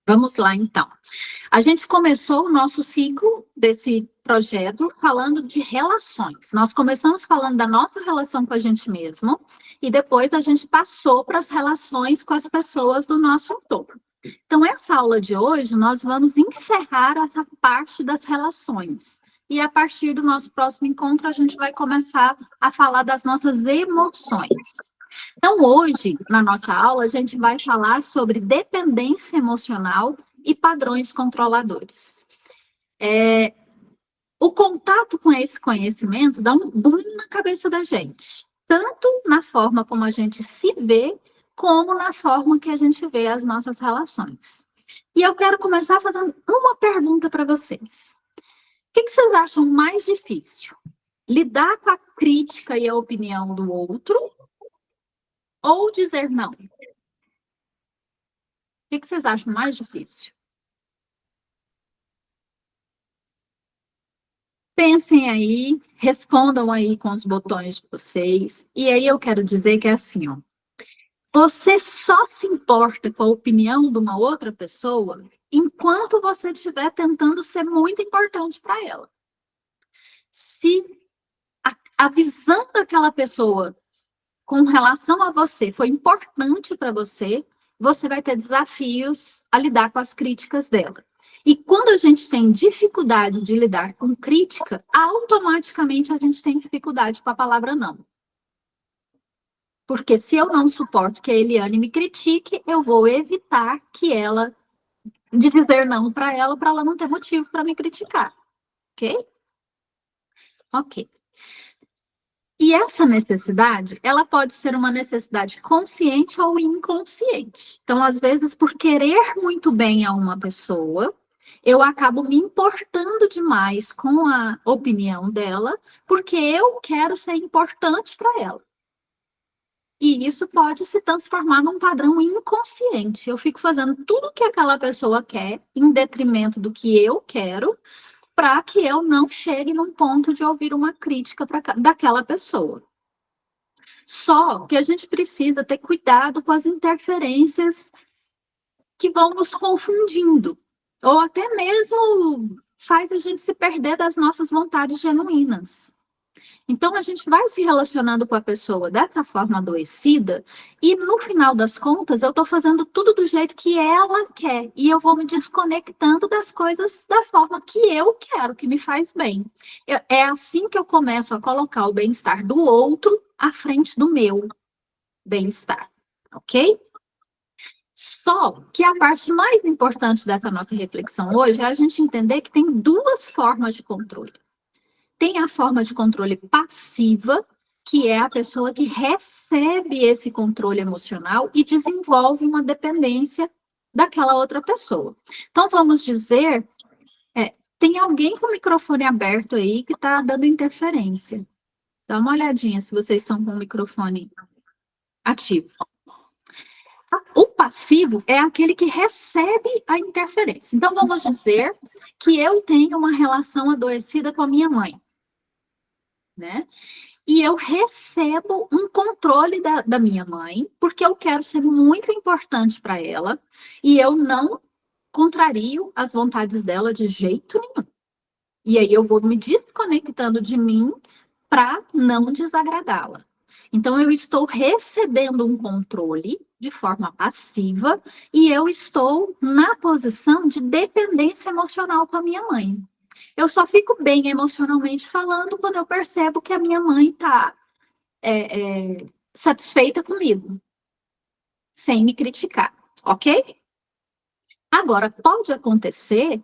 Vamos lá, então. A gente começou o nosso ciclo desse projeto falando de relações. Nós começamos falando da nossa relação com a gente mesmo e depois a gente passou para as relações com as pessoas do nosso entorno. Então, essa aula de hoje, nós vamos encerrar essa parte das relações. E a partir do nosso próximo encontro, a gente vai começar a falar das nossas emoções. Então, hoje, na nossa aula, a gente vai falar sobre dependência emocional e padrões controladores. O contato com esse conhecimento dá um boom na cabeça da gente, tanto na forma como a gente se vê, como na forma que a gente vê as nossas relações. E eu quero começar fazendo uma pergunta para vocês. O que vocês acham mais difícil? Lidar com a crítica e a opinião do outro ou dizer não? O que vocês acham mais difícil? Pensem aí, respondam aí com os botões de vocês. E aí eu quero dizer que é assim, ó. Você só se importa com a opinião de uma outra pessoa enquanto você estiver tentando ser muito importante para ela. Se a visão daquela pessoa com relação a você foi importante para você, você vai ter desafios a lidar com as críticas dela. E quando a gente tem dificuldade de lidar com crítica, automaticamente a gente tem dificuldade com a palavra não. Porque se eu não suporto que a Eliane me critique, eu vou evitar de dizer não para ela não ter motivo para me criticar. Ok? Ok. E essa necessidade, ela pode ser uma necessidade consciente ou inconsciente. Então, às vezes, por querer muito bem a uma pessoa, eu acabo me importando demais com a opinião dela, porque eu quero ser importante para ela. E isso pode se transformar num padrão inconsciente. Eu fico fazendo tudo o que aquela pessoa quer, em detrimento do que eu quero, para que eu não chegue num ponto de ouvir uma crítica daquela pessoa. Só que a gente precisa ter cuidado com as interferências que vão nos confundindo, ou até mesmo faz a gente se perder das nossas vontades genuínas. Então, a gente vai se relacionando com a pessoa dessa forma adoecida e, no final das contas, eu estou fazendo tudo do jeito que ela quer e eu vou me desconectando das coisas da forma que eu quero, que me faz bem. É assim que eu começo a colocar o bem-estar do outro à frente do meu bem-estar, ok? Só que a parte mais importante dessa nossa reflexão hoje é a gente entender que tem duas formas de controle. Tem a forma de controle passiva, que é a pessoa que recebe esse controle emocional e desenvolve uma dependência daquela outra pessoa. Então, vamos dizer, tem alguém com o microfone aberto aí que está dando interferência. Dá uma olhadinha se vocês estão com o microfone ativo. O passivo é aquele que recebe a interferência. Então, vamos dizer que eu tenho uma relação adoecida com a minha mãe, né? E eu recebo um controle da minha mãe, porque eu quero ser muito importante para ela, e eu não contrario as vontades dela de jeito nenhum. E aí eu vou me desconectando de mim para não desagradá-la. Então, eu estou recebendo um controle de forma passiva e eu estou na posição de dependência emocional com a minha mãe. Eu só fico bem emocionalmente falando quando eu percebo que a minha mãe está satisfeita comigo, sem me criticar, ok? Agora, pode acontecer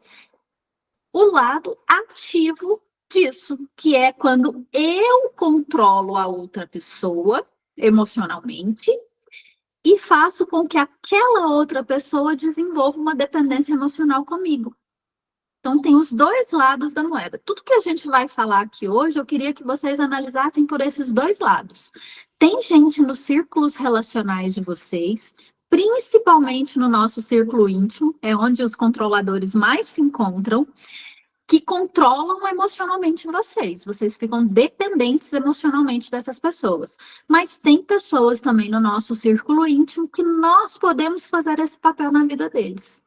o lado ativo disso, que é quando eu controlo a outra pessoa emocionalmente e faço com que aquela outra pessoa desenvolva uma dependência emocional comigo. Então, tem os dois lados da moeda. Tudo que a gente vai falar aqui hoje, eu queria que vocês analisassem por esses dois lados. Tem gente nos círculos relacionais de vocês, principalmente no nosso círculo íntimo, é onde os controladores mais se encontram, que controlam emocionalmente vocês. Vocês ficam dependentes emocionalmente dessas pessoas. Mas tem pessoas também no nosso círculo íntimo que nós podemos fazer esse papel na vida deles.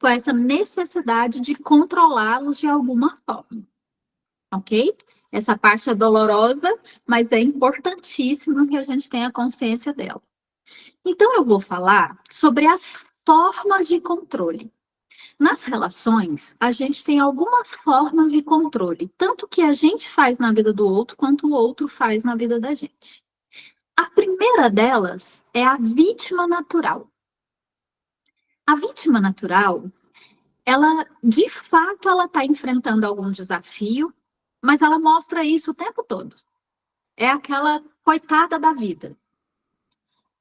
com essa necessidade de controlá-los de alguma forma, ok? Essa parte é dolorosa, mas é importantíssimo que a gente tenha consciência dela. Então, eu vou falar sobre as formas de controle. Nas relações, a gente tem algumas formas de controle, tanto que a gente faz na vida do outro, quanto o outro faz na vida da gente. A primeira delas é a vítima natural. A vítima natural, ela, de fato, ela está enfrentando algum desafio, mas ela mostra isso o tempo todo. É aquela coitada da vida.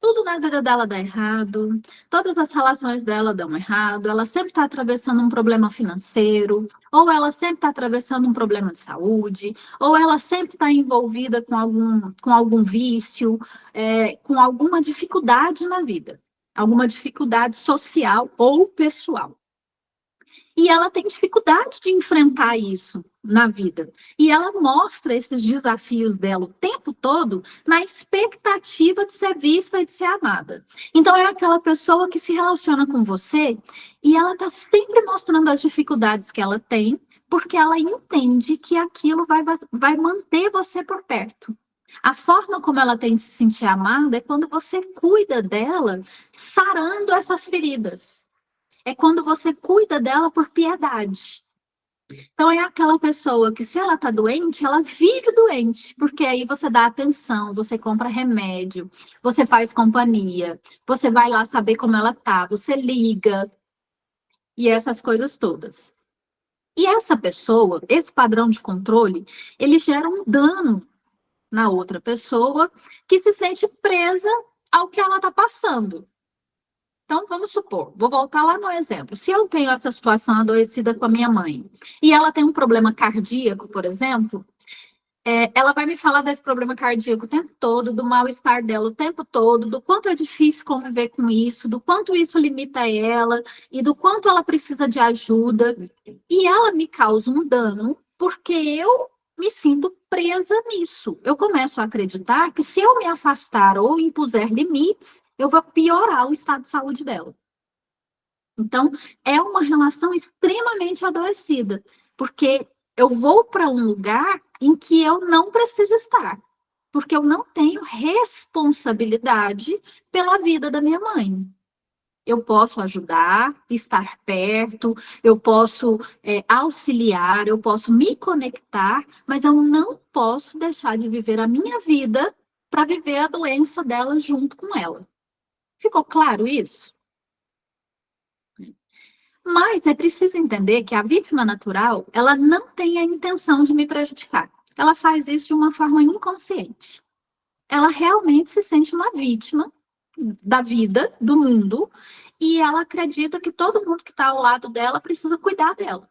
Tudo na vida dela dá errado, todas as relações dela dão errado, ela sempre está atravessando um problema financeiro, ou ela sempre está atravessando um problema de saúde, ou ela sempre está envolvida com algum vício, com alguma dificuldade na vida, alguma dificuldade social ou pessoal. E ela tem dificuldade de enfrentar isso na vida. E ela mostra esses desafios dela o tempo todo na expectativa de ser vista e de ser amada. Então, é aquela pessoa que se relaciona com você e ela está sempre mostrando as dificuldades que ela tem, porque ela entende que aquilo vai manter você por perto. A forma como ela tem de se sentir amada é quando você cuida dela, sarando essas feridas. É quando você cuida dela por piedade. Então, é aquela pessoa que, se ela está doente, ela vive doente, porque aí você dá atenção, você compra remédio, você faz companhia, você vai lá saber como ela tá, você liga, e essas coisas todas. E essa pessoa, esse padrão de controle, ele gera um dano na outra pessoa que se sente presa ao que ela está passando. Então, vamos supor, vou voltar lá no exemplo. Se eu tenho essa situação adoecida com a minha mãe e ela tem um problema cardíaco, por exemplo, ela vai me falar desse problema cardíaco o tempo todo, do mal-estar dela o tempo todo, do quanto é difícil conviver com isso, do quanto isso limita ela e do quanto ela precisa de ajuda. E ela me causa um dano porque eu me sinto presa nisso. Eu começo a acreditar que se eu me afastar ou impuser limites, eu vou piorar o estado de saúde dela. Então, é uma relação extremamente adoecida, porque eu vou para um lugar em que eu não preciso estar, porque eu não tenho responsabilidade pela vida da minha mãe. Eu posso ajudar, estar perto, eu posso auxiliar, eu posso me conectar, mas eu não posso deixar de viver a minha vida para viver a doença dela junto com ela. Ficou claro isso? Mas é preciso entender que a vítima natural, ela não tem a intenção de me prejudicar. Ela faz isso de uma forma inconsciente. Ela realmente se sente uma vítima da vida, do mundo, e ela acredita que todo mundo que está ao lado dela precisa cuidar dela.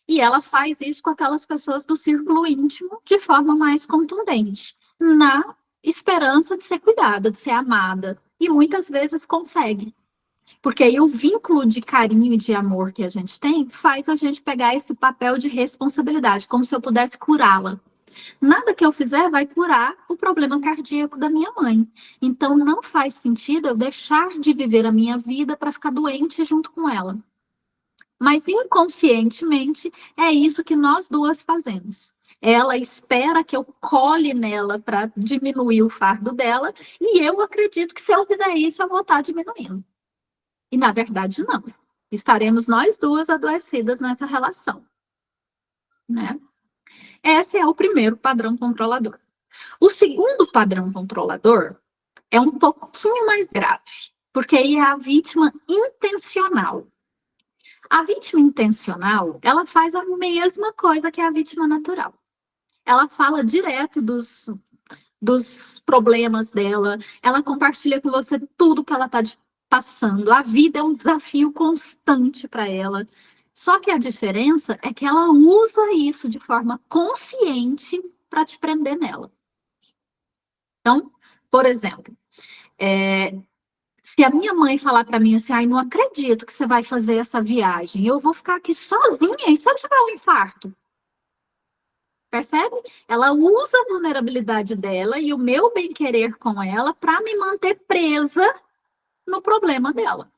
E ela faz isso com aquelas pessoas do círculo íntimo de forma mais contundente, na esperança de ser cuidada, de ser amada, e muitas vezes consegue. Porque aí o vínculo de carinho e de amor que a gente tem faz a gente pegar esse papel de responsabilidade, como se eu pudesse curá-la. Nada que eu fizer vai curar o problema cardíaco da minha mãe. Então, não faz sentido eu deixar de viver a minha vida para ficar doente junto com ela. Mas, inconscientemente, é isso que nós duas fazemos. Ela espera que eu cole nela para diminuir o fardo dela, e eu acredito que se eu fizer isso, eu vou estar diminuindo. E, na verdade, não. Estaremos nós duas adoecidas nessa relação, né? Esse é o primeiro padrão controlador. O segundo padrão controlador é um pouquinho mais grave, porque aí é a vítima intencional. A vítima intencional, ela faz a mesma coisa que a vítima natural. Ela fala direto dos problemas dela, ela compartilha com você tudo que ela está passando. A vida é um desafio constante para ela. Só que a diferença é que ela usa isso de forma consciente para te prender nela. Então, por exemplo, se a minha mãe falar para mim assim, ai, não acredito que você vai fazer essa viagem, eu vou ficar aqui sozinha e se eu tiver um infarto? Percebe? Ela usa a vulnerabilidade dela e o meu bem-querer com ela para me manter presa no problema dela.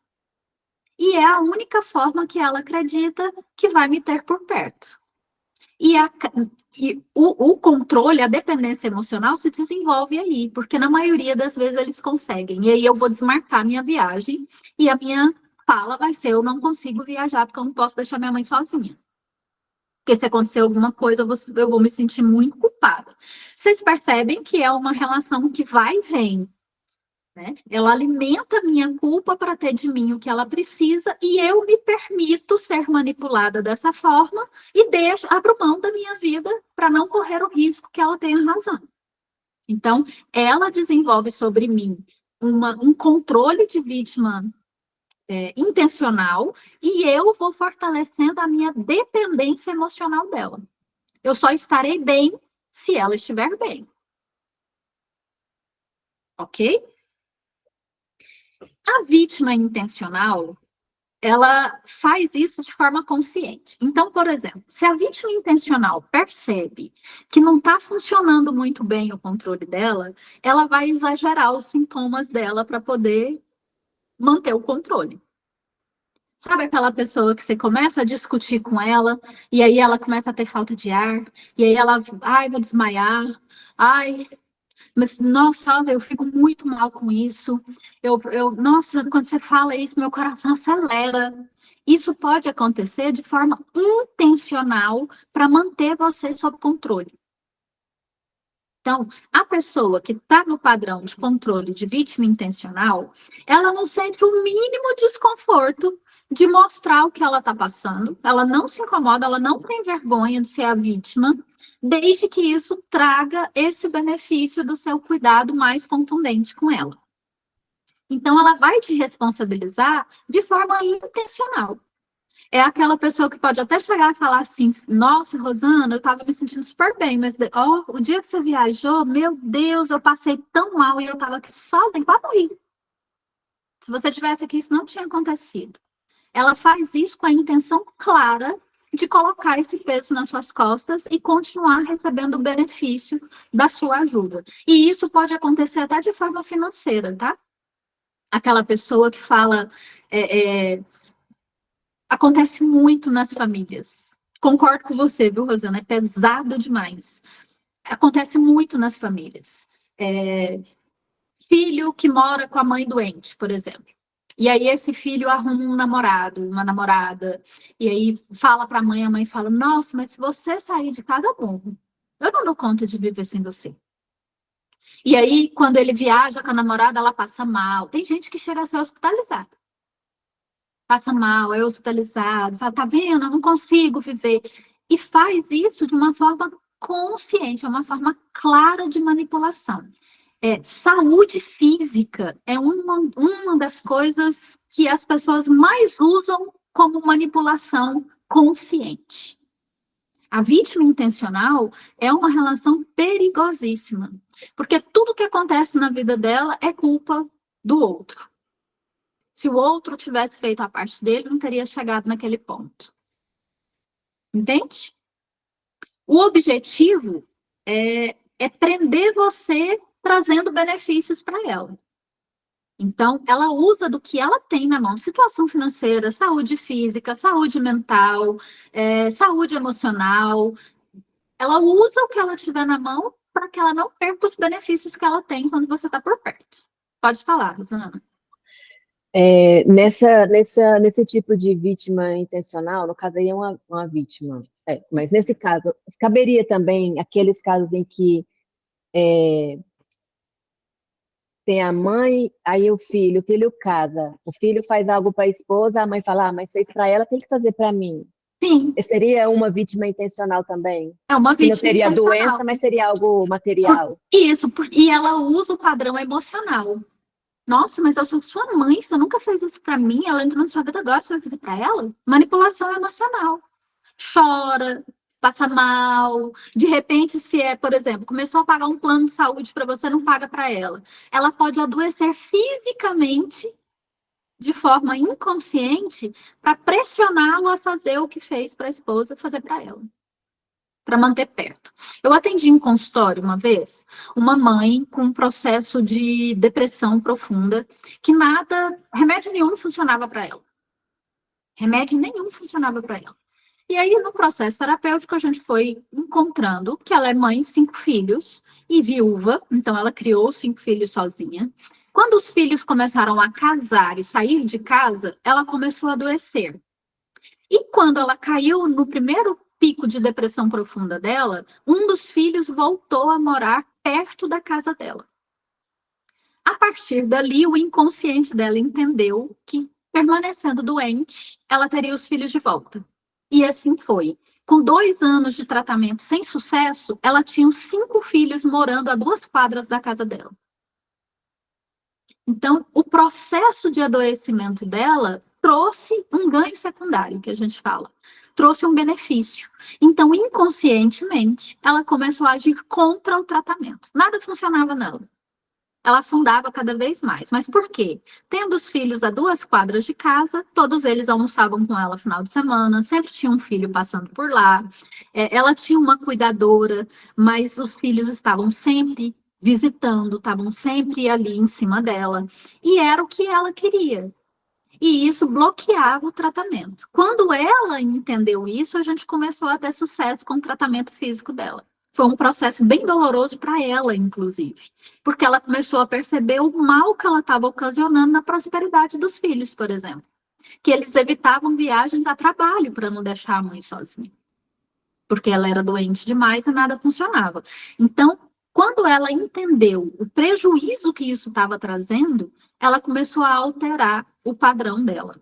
E é a única forma que ela acredita que vai me ter por perto. E o controle, a dependência emocional se desenvolve aí, porque na maioria das vezes eles conseguem. E aí eu vou desmarcar minha viagem e a minha fala vai ser: eu não consigo viajar porque eu não posso deixar minha mãe sozinha. Porque se acontecer alguma coisa, eu vou me sentir muito culpada. Vocês percebem que é uma relação que vai e vem, né? Ela alimenta a minha culpa para ter de mim o que ela precisa e eu me permito ser manipulada dessa forma e abro mão da minha vida para não correr o risco que ela tenha razão. Então, ela desenvolve sobre mim um controle de vítima intencional e eu vou fortalecendo a minha dependência emocional dela. Eu só estarei bem se ela estiver bem. Ok? A vítima intencional, ela faz isso de forma consciente. Então, por exemplo, se a vítima intencional percebe que não está funcionando muito bem o controle dela, ela vai exagerar os sintomas dela para poder manter o controle. Sabe aquela pessoa que você começa a discutir com ela, e aí ela começa a ter falta de ar, e aí ela, ai, vou desmaiar, ai, mas, nossa, eu fico muito mal com isso. Nossa, quando você fala isso, meu coração acelera. Isso pode acontecer de forma intencional para manter você sob controle. Então, a pessoa que está no padrão de controle de vítima intencional, ela não sente o mínimo desconforto de mostrar o que ela está passando. Ela não se incomoda, ela não tem vergonha de ser a vítima, desde que isso traga esse benefício do seu cuidado mais contundente com ela. Então, ela vai te responsabilizar de forma intencional. É aquela pessoa que pode até chegar e falar assim: nossa, Rosana, eu estava me sentindo super bem, mas o dia que você viajou, meu Deus, eu passei tão mal e eu estava aqui sozinha, quase morri. Se você tivesse aqui, isso não tinha acontecido. Ela faz isso com a intenção clara de colocar esse peso nas suas costas e continuar recebendo o benefício da sua ajuda. E isso pode acontecer até de forma financeira, tá? Aquela pessoa que fala... acontece muito nas famílias. Concordo com você, viu, Rosana? É pesado demais. Acontece muito nas famílias. Filho que mora com a mãe doente, por exemplo. E aí esse filho arruma um namorado, uma namorada, e aí fala para a mãe fala: nossa, mas se você sair de casa, eu morro. Eu não dou conta de viver sem você. E aí, quando ele viaja com a namorada, ela passa mal. Tem gente que chega a ser hospitalizada. Passa mal, é hospitalizado, fala: tá vendo? Eu não consigo viver. E faz isso de uma forma consciente, é uma forma clara de manipulação. Saúde física é uma das coisas que as pessoas mais usam como manipulação consciente. A vítima intencional é uma relação perigosíssima, porque tudo que acontece na vida dela é culpa do outro. Se o outro tivesse feito a parte dele, não teria chegado naquele ponto. Entende? O objetivo é prender você trazendo benefícios para ela. Então, ela usa do que ela tem na mão: situação financeira, saúde física, saúde mental, saúde emocional. Ela usa o que ela tiver na mão para que ela não perca os benefícios que ela tem quando você está por perto. Pode falar, Rosana. Nesse tipo de vítima intencional, no caso aí é uma vítima, mas nesse caso, caberia também aqueles casos em que tem a mãe, aí o filho casa, o filho faz algo para a esposa, a mãe fala: mas fez para ela, tem que fazer para mim. Sim. Seria uma vítima intencional também? É uma Que não vítima seria intencional. doença, mas seria algo material. Isso, e ela usa o padrão emocional. Nossa, mas eu sou sua mãe, você nunca fez isso para mim, ela entrou na sua vida agora, você vai fazer para ela? Manipulação emocional. Chora, passa mal, de repente, se por exemplo, começou a pagar um plano de saúde para você, não paga para ela. Ela pode adoecer fisicamente, de forma inconsciente, para pressioná-lo a fazer o que fez para a esposa fazer para ela, para manter perto. Eu atendi em consultório uma vez uma mãe com um processo de depressão profunda, que remédio nenhum funcionava para ela. Remédio nenhum funcionava para ela. E aí, no processo terapêutico, a gente foi encontrando que ela é mãe de 5 filhos e viúva, então ela criou 5 filhos sozinha. Quando os filhos começaram a casar e sair de casa, ela começou a adoecer. E quando ela caiu no primeiro pico de depressão profunda dela, um dos filhos voltou a morar perto da casa dela. A partir dali, o inconsciente dela entendeu que, permanecendo doente, ela teria os filhos de volta. E assim foi. Com 2 anos de tratamento sem sucesso, ela tinha os 5 filhos morando a 2 quadras da casa dela. Então, o processo de adoecimento dela trouxe um ganho secundário, que a gente fala. Trouxe um benefício. Então, inconscientemente, ela começou a agir contra o tratamento. Nada funcionava nela. Ela afundava cada vez mais. Mas por quê? Tendo os filhos a 2 quadras de casa, todos eles almoçavam com ela no final de semana, sempre tinha um filho passando por lá. Ela tinha uma cuidadora, mas os filhos estavam sempre visitando, estavam sempre ali em cima dela. E era o que ela queria. E isso bloqueava o tratamento. Quando ela entendeu isso, a gente começou a ter sucesso com o tratamento físico dela. Foi um processo bem doloroso para ela, inclusive, porque ela começou a perceber o mal que ela estava ocasionando na prosperidade dos filhos, por exemplo. Que eles evitavam viagens a trabalho para não deixar a mãe sozinha, porque ela era doente demais e nada funcionava. Então, quando ela entendeu o prejuízo que isso estava trazendo, ela começou a alterar o padrão dela.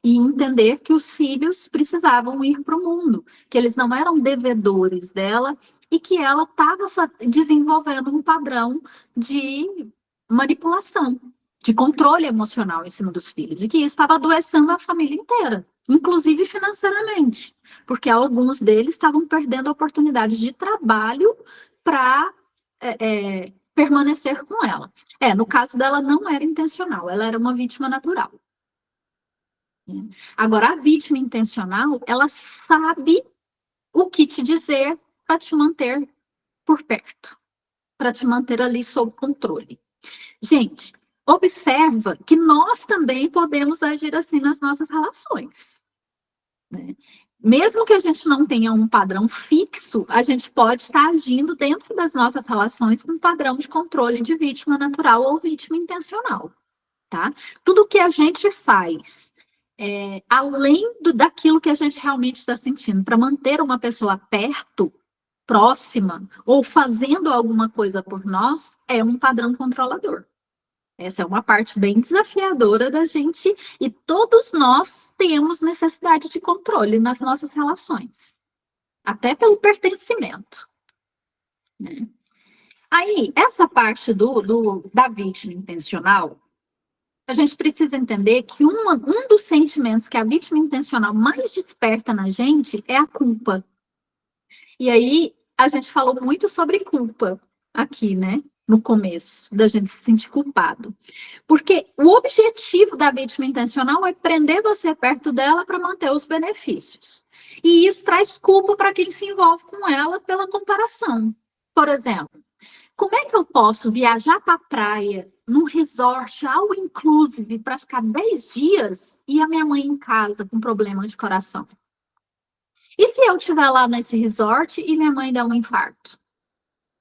E entender que os filhos precisavam ir para o mundo, que eles não eram devedores dela e que ela estava desenvolvendo um padrão de manipulação, de controle emocional em cima dos filhos, e que isso estava adoecendo a família inteira, inclusive financeiramente, porque alguns deles estavam perdendo oportunidades de trabalho para permanecer com ela. No caso dela, não era intencional, ela era uma vítima natural. Agora, a vítima intencional, ela sabe o que te dizer para te manter por perto, para te manter ali sob controle. Gente, observa que nós também podemos agir assim nas nossas relações, né? Mesmo que a gente não tenha um padrão fixo, a gente pode estar agindo dentro das nossas relações com um padrão de controle de vítima natural ou vítima intencional, tá? Tudo que a gente faz além daquilo que a gente realmente está sentindo, para manter uma pessoa perto, próxima, ou fazendo alguma coisa por nós, é um padrão controlador. Essa é uma parte bem desafiadora da gente, e todos nós temos necessidade de controle nas nossas relações, até pelo pertencimento, né? Aí, essa parte da vítima intencional, a gente precisa entender que um dos sentimentos que a vítima intencional mais desperta na gente é a culpa. E aí, a gente falou muito sobre culpa aqui, né? No começo, da gente se sentir culpado. Porque o objetivo da vítima intencional é prender você perto dela para manter os benefícios. E isso traz culpa para quem se envolve com ela pela comparação. Por exemplo, como é que eu posso viajar para a praia, num resort all inclusive, para ficar 10 dias e a minha mãe em casa com problema de coração? E se eu estiver lá nesse resort e minha mãe der um infarto?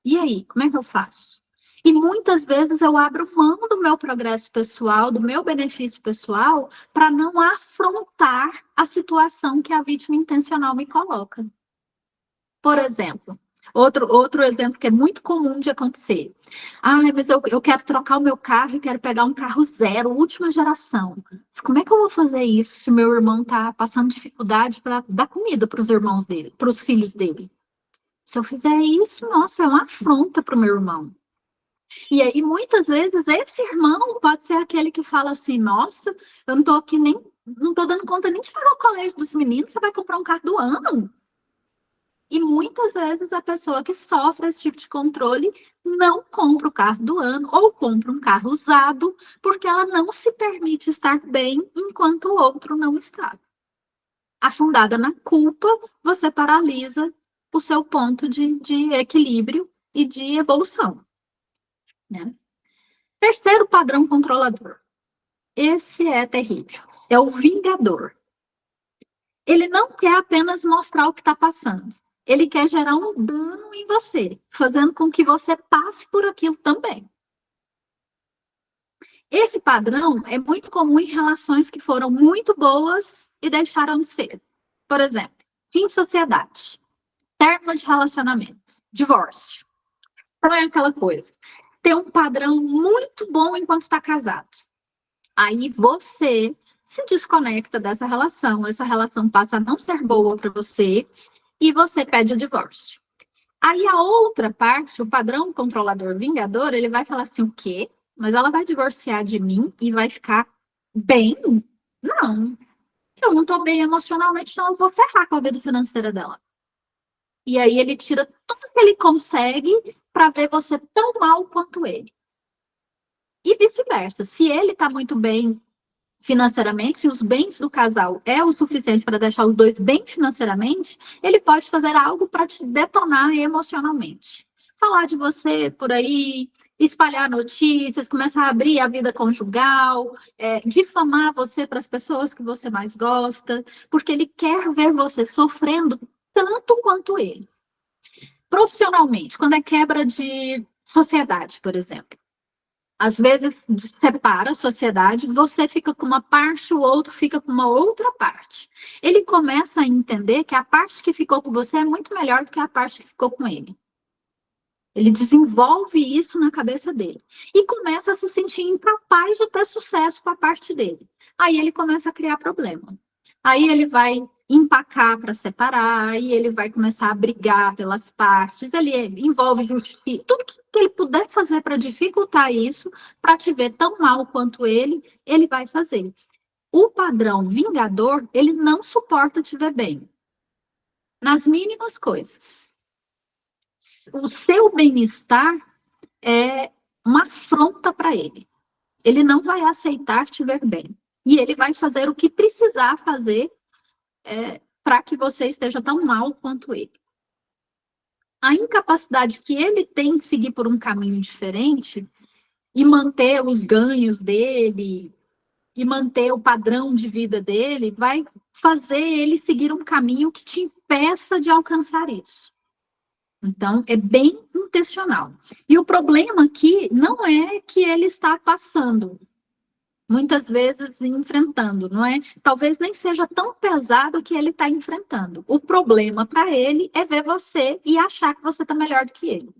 E aí, como é que eu faço? E muitas vezes eu abro mão do meu progresso pessoal, do meu benefício pessoal, para não afrontar a situação que a vítima intencional me coloca. Por exemplo, outro exemplo que é muito comum de acontecer. Mas eu quero trocar o meu carro e quero pegar um carro zero, última geração. Como é que eu vou fazer isso se meu irmão está passando dificuldade para dar comida para os irmãos dele, para os filhos dele? Se eu fizer isso, nossa, é uma afronta para o meu irmão. E aí, muitas vezes, esse irmão pode ser aquele que fala assim, nossa, eu não estou aqui não estou dando conta nem de pagar o colégio dos meninos, você vai comprar um carro do ano? E muitas vezes a pessoa que sofre esse tipo de controle não compra o carro do ano ou compra um carro usado porque ela não se permite estar bem enquanto o outro não está. Afundada na culpa, você paralisa o seu ponto de equilíbrio e de evolução, né? Terceiro padrão controlador. Esse é terrível. É o vingador. Ele não quer apenas mostrar o que está passando. Ele quer gerar um dano em você, fazendo com que você passe por aquilo também. Esse padrão é muito comum em relações que foram muito boas e deixaram de ser. Por exemplo, fim de sociedade, término de relacionamento, divórcio. Então é aquela coisa. Tem um padrão muito bom enquanto está casado. Aí você se desconecta dessa relação, essa relação passa a não ser boa para você e você pede o divórcio. Aí a outra parte, o padrão controlador vingador, ele vai falar assim, o quê? Mas ela vai divorciar de mim e vai ficar bem? Não, eu não estou bem emocionalmente, então eu vou ferrar com a vida financeira dela. E aí ele tira tudo que ele consegue para ver você tão mal quanto ele. E vice-versa. Se ele está muito bem financeiramente, se os bens do casal é o suficiente para deixar os dois bem financeiramente, ele pode fazer algo para te detonar emocionalmente. Falar de você por aí, espalhar notícias, começar a abrir a vida conjugal, difamar você para as pessoas que você mais gosta, porque ele quer ver você sofrendo tanto quanto ele. Profissionalmente, quando é quebra de sociedade, por exemplo. Às vezes separa a sociedade, você fica com uma parte, o outro fica com uma outra parte. Ele começa a entender que a parte que ficou com você é muito melhor do que a parte que ficou com ele. Ele desenvolve isso na cabeça dele. E começa a se sentir incapaz de ter sucesso com a parte dele. Aí ele começa a criar problema. Aí ele vai empacar para separar, aí ele vai começar a brigar pelas partes, ele envolve justiça, tudo que ele puder fazer para dificultar isso, para te ver tão mal quanto ele vai fazer. O padrão vingador, ele não suporta te ver bem. Nas mínimas coisas. O seu bem-estar é uma afronta para ele. Ele não vai aceitar te ver bem. E ele vai fazer o que precisar fazer para que você esteja tão mal quanto ele. A incapacidade que ele tem de seguir por um caminho diferente e manter os ganhos dele e manter o padrão de vida dele vai fazer ele seguir um caminho que te impeça de alcançar isso. Então, é bem intencional. E o problema aqui não é que ele está passando, muitas vezes enfrentando, não é? Talvez nem seja tão pesado que ele está enfrentando. O problema para ele é ver você e achar que você está melhor do que ele.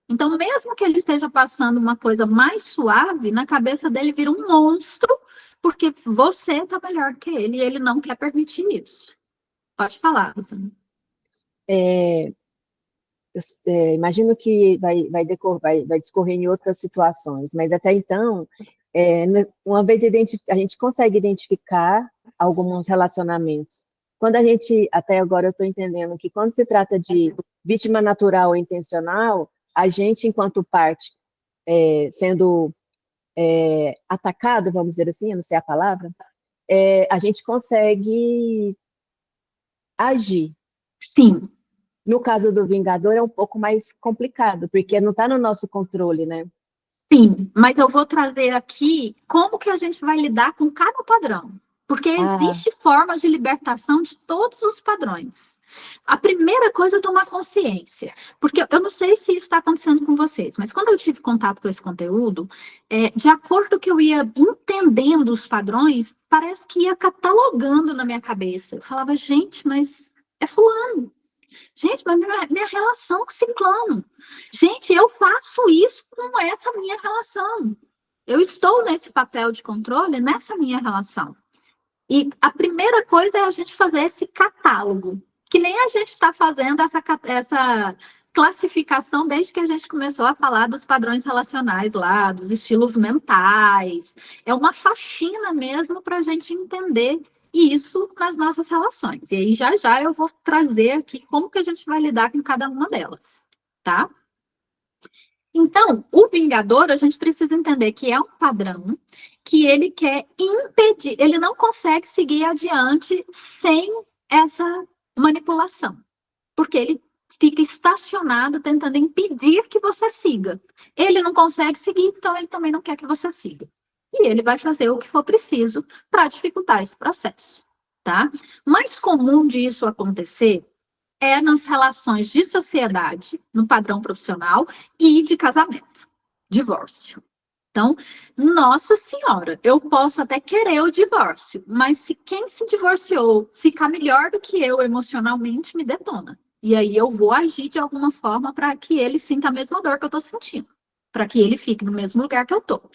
Então, mesmo que ele esteja passando uma coisa mais suave, na cabeça dele vira um monstro, porque você está melhor do que ele e ele não quer permitir isso. Pode falar, Rosana. Imagino que vai discorrer em outras situações, mas até então, uma vez a gente consegue identificar alguns relacionamentos. Quando a gente, até agora eu estou entendendo que quando se trata de vítima natural ou intencional, a gente, enquanto parte, sendo atacado, vamos dizer assim, eu não sei a palavra, a gente consegue agir. Sim. No caso do Vingador é um pouco mais complicado, porque não está no nosso controle, né? Sim, mas eu vou trazer aqui como que a gente vai lidar com cada padrão. Porque existe formas de libertação de todos os padrões. A primeira coisa é tomar consciência. Porque eu não sei se isso está acontecendo com vocês, mas quando eu tive contato com esse conteúdo, de acordo com que eu ia entendendo os padrões, parece que ia catalogando na minha cabeça. Eu falava, gente, mas é fulano. Gente, mas minha relação com ciclano. Gente, eu faço isso com essa minha relação. Eu estou nesse papel de controle nessa minha relação. E a primeira coisa é a gente fazer esse catálogo, que nem a gente está fazendo essa classificação desde que a gente começou a falar dos padrões relacionais lá, dos estilos mentais. É uma faxina mesmo para a gente entender isso nas nossas relações. E aí, já eu vou trazer aqui como que a gente vai lidar com cada uma delas, tá? Então, o vingador, a gente precisa entender que é um padrão que ele quer impedir, ele não consegue seguir adiante sem essa manipulação, porque ele fica estacionado tentando impedir que você siga. Ele não consegue seguir, então ele também não quer que você siga. E ele vai fazer o que for preciso para dificultar esse processo. tá? Mais comum disso acontecer é nas relações de sociedade, no padrão profissional e de casamento, divórcio. Então, nossa senhora, eu posso até querer o divórcio, mas se quem se divorciou ficar melhor do que eu emocionalmente, me detona. E aí eu vou agir de alguma forma para que ele sinta a mesma dor que eu estou sentindo, para que ele fique no mesmo lugar que eu estou,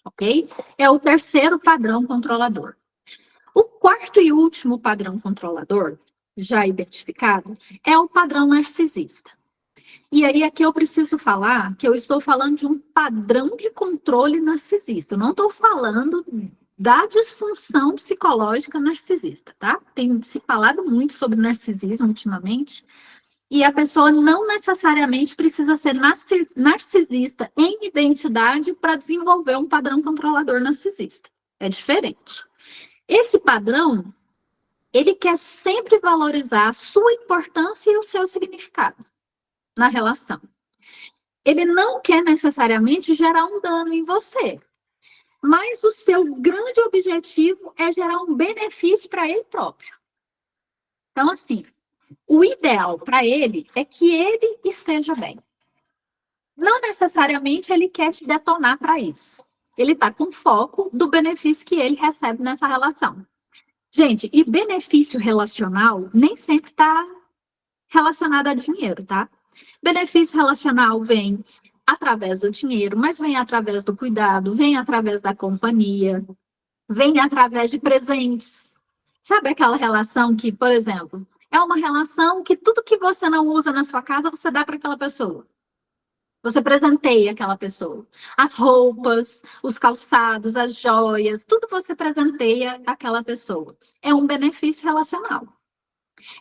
ok? É o terceiro padrão controlador. O quarto e último padrão controlador, já identificado, é o padrão narcisista. E aí aqui eu preciso falar que eu estou falando de um padrão de controle narcisista. Eu não estou falando da disfunção psicológica narcisista, tá? Tem se falado muito sobre narcisismo ultimamente, e a pessoa não necessariamente precisa ser narcisista em identidade para desenvolver um padrão controlador narcisista. É diferente. Esse padrão, ele quer sempre valorizar a sua importância e o seu significado na relação. Ele não quer necessariamente gerar um dano em você, mas o seu grande objetivo é gerar um benefício para ele próprio. Então, assim, o ideal para ele é que ele esteja bem. Não necessariamente ele quer te detonar para isso. Ele está com foco do benefício que ele recebe nessa relação. Gente, e benefício relacional nem sempre está relacionado a dinheiro, tá? Benefício relacional vem através do dinheiro, mas vem através do cuidado, vem através da companhia, vem através de presentes. Sabe aquela relação que, por exemplo, é uma relação que tudo que você não usa na sua casa, você dá para aquela pessoa. Você presenteia aquela pessoa. As roupas, os calçados, as joias, tudo você presenteia aquela pessoa. É um benefício relacional.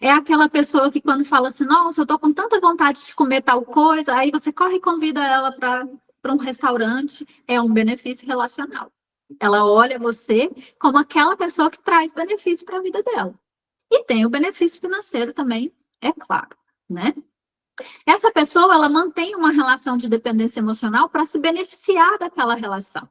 É aquela pessoa que quando fala assim, nossa, eu tô com tanta vontade de comer tal coisa, aí você corre e convida ela para um restaurante, é um benefício relacional. Ela olha você como aquela pessoa que traz benefício para a vida dela. E tem o benefício financeiro também, é claro, né? Essa pessoa, ela mantém uma relação de dependência emocional para se beneficiar daquela relação.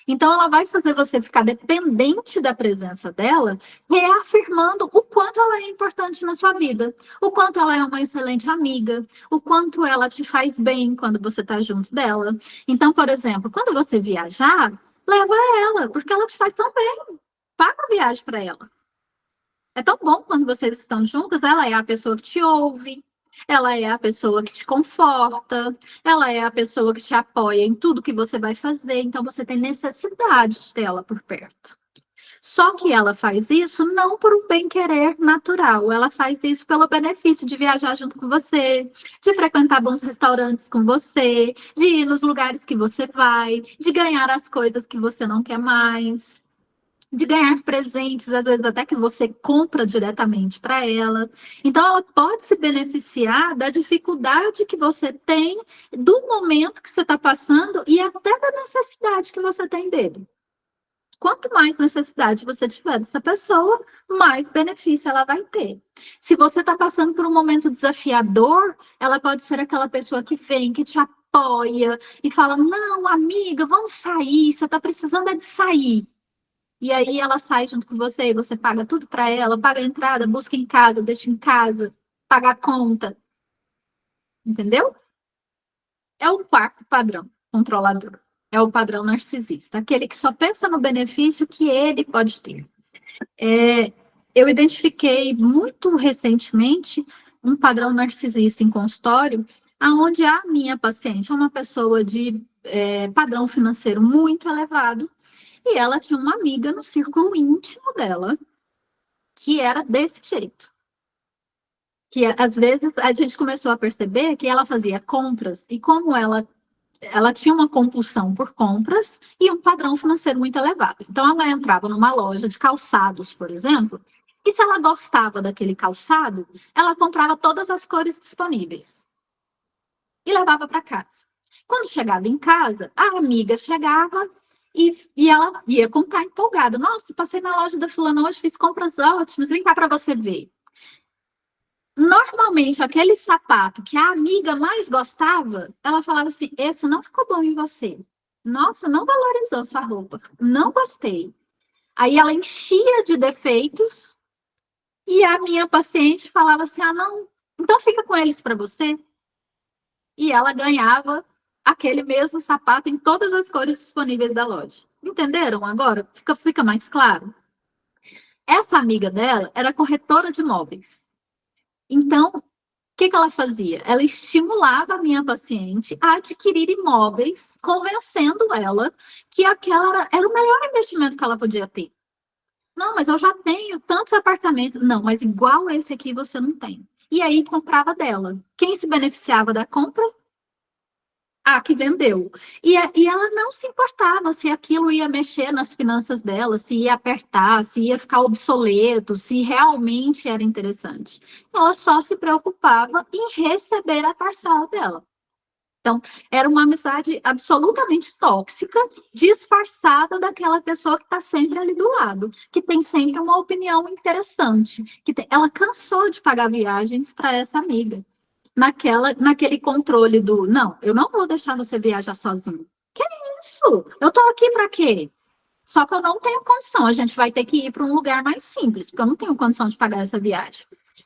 Então, ela vai fazer você ficar dependente da presença dela, reafirmando o quanto ela é importante na sua vida, o quanto ela é uma excelente amiga, o quanto ela te faz bem quando você está junto dela. Então, por exemplo, quando você viajar, leva ela, porque ela te faz tão bem. Paga a viagem para ela. É tão bom quando vocês estão juntas, ela é a pessoa que te ouve, ela é a pessoa que te conforta, ela é a pessoa que te apoia em tudo que você vai fazer, então você tem necessidade dela por perto. Só que ela faz isso não por um bem-querer natural, ela faz isso pelo benefício de viajar junto com você, de frequentar bons restaurantes com você, de ir nos lugares que você vai, de ganhar as coisas que você não quer mais, de ganhar presentes, às vezes até que você compra diretamente para ela. Então, ela pode se beneficiar da dificuldade que você tem, do momento que você está passando e até da necessidade que você tem dele. Quanto mais necessidade você tiver dessa pessoa, mais benefício ela vai ter. Se você está passando por um momento desafiador, ela pode ser aquela pessoa que vem, que te apoia e fala: não, amiga, vamos sair, você está precisando é de sair. E aí ela sai junto com você, e você paga tudo para ela, paga a entrada, busca em casa, deixa em casa, paga a conta. Entendeu? É o quarto padrão controlador. É o padrão narcisista, aquele que só pensa no benefício que ele pode ter. Eu identifiquei muito recentemente um padrão narcisista em consultório, onde a minha paciente é uma pessoa de padrão financeiro muito elevado, e ela tinha uma amiga no círculo íntimo dela que era desse jeito. Que às vezes a gente começou a perceber que ela fazia compras e como ela tinha uma compulsão por compras e um padrão financeiro muito elevado. Então ela entrava numa loja de calçados, por exemplo, e se ela gostava daquele calçado, ela comprava todas as cores disponíveis e levava para casa. Quando chegava em casa, a amiga chegava e ela ia contar empolgada. Nossa, passei na loja da fulana hoje, fiz compras ótimas, vem cá para você ver. Normalmente, aquele sapato que a amiga mais gostava, ela falava assim, esse não ficou bom em você. Nossa, não valorizou sua roupa. Não gostei. Aí ela enchia de defeitos e a minha paciente falava assim, não, então fica com eles para você. E ela ganhava aquele mesmo sapato em todas as cores disponíveis da loja. Entenderam agora? Fica mais claro? Essa amiga dela era corretora de imóveis. Então, o que ela fazia? Ela estimulava a minha paciente a adquirir imóveis, convencendo ela que aquela era o melhor investimento que ela podia ter. Não, mas eu já tenho tantos apartamentos. Não, mas igual esse aqui você não tem. E aí comprava dela. Quem se beneficiava da compra? A que vendeu. E ela não se importava se aquilo ia mexer nas finanças dela, se ia apertar, se ia ficar obsoleto, se realmente era interessante. Ela só se preocupava em receber a parcela dela. Então, era uma amizade absolutamente tóxica, disfarçada daquela pessoa que está sempre ali do lado, que tem sempre uma opinião interessante. Ela cansou de pagar viagens para essa amiga. Naquele controle do, não, eu não vou deixar você viajar sozinho. Que isso? Eu tô aqui para quê? Só que eu não tenho condição. A gente vai ter que ir para um lugar mais simples, porque eu não tenho condição de pagar essa viagem.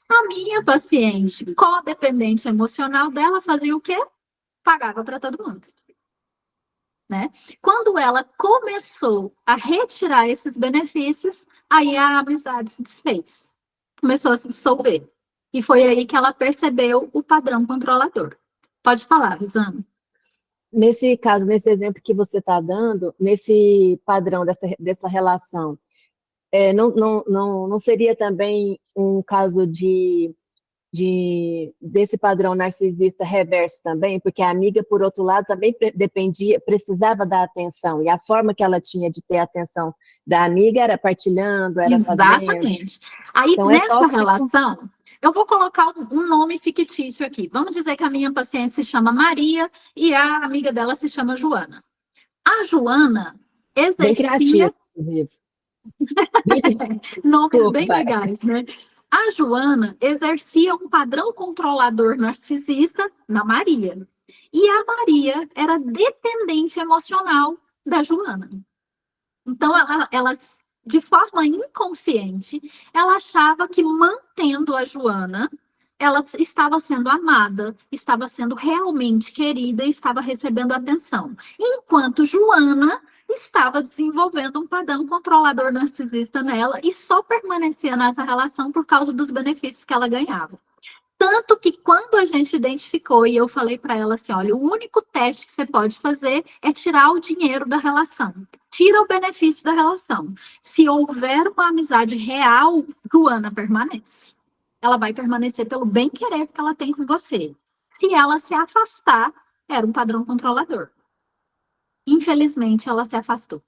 A minha paciente, codependente emocional dela, fazia o quê? Pagava para todo mundo. Né? Quando ela começou a retirar esses benefícios, aí a amizade se desfez. Começou a se dissolver. E foi aí que ela percebeu o padrão controlador. Pode falar, Rosana. Nesse caso, nesse exemplo que você está dando, nesse padrão dessa relação, não seria também um caso desse padrão narcisista reverso também, porque a amiga, por outro lado, também precisava da atenção, e a forma que ela tinha de ter a atenção da amiga era partilhando, era fazendo. Exatamente. Aí, Então, nessa relação, eu vou colocar um nome fictício aqui. Vamos dizer que a minha paciente se chama Maria e a amiga dela se chama Joana. A Joana exercia... Bem criativa, inclusive. Nomes bem legais, né? A Joana exercia um padrão controlador narcisista na Maria. E a Maria era dependente emocional da Joana. Então, ela, de forma inconsciente, ela achava que mantendo a Joana, ela estava sendo amada, estava sendo realmente querida e estava recebendo atenção. Enquanto Joana estava desenvolvendo um padrão controlador narcisista nela e só permanecia nessa relação por causa dos benefícios que ela ganhava. Tanto que quando a gente identificou e eu falei para ela assim, olha, o único teste que você pode fazer é tirar o dinheiro da relação. Tira o benefício da relação. Se houver uma amizade real, Joana permanece. Ela vai permanecer pelo bem-querer que ela tem com você. Se ela se afastar, era um padrão controlador. Infelizmente, ela se afastou.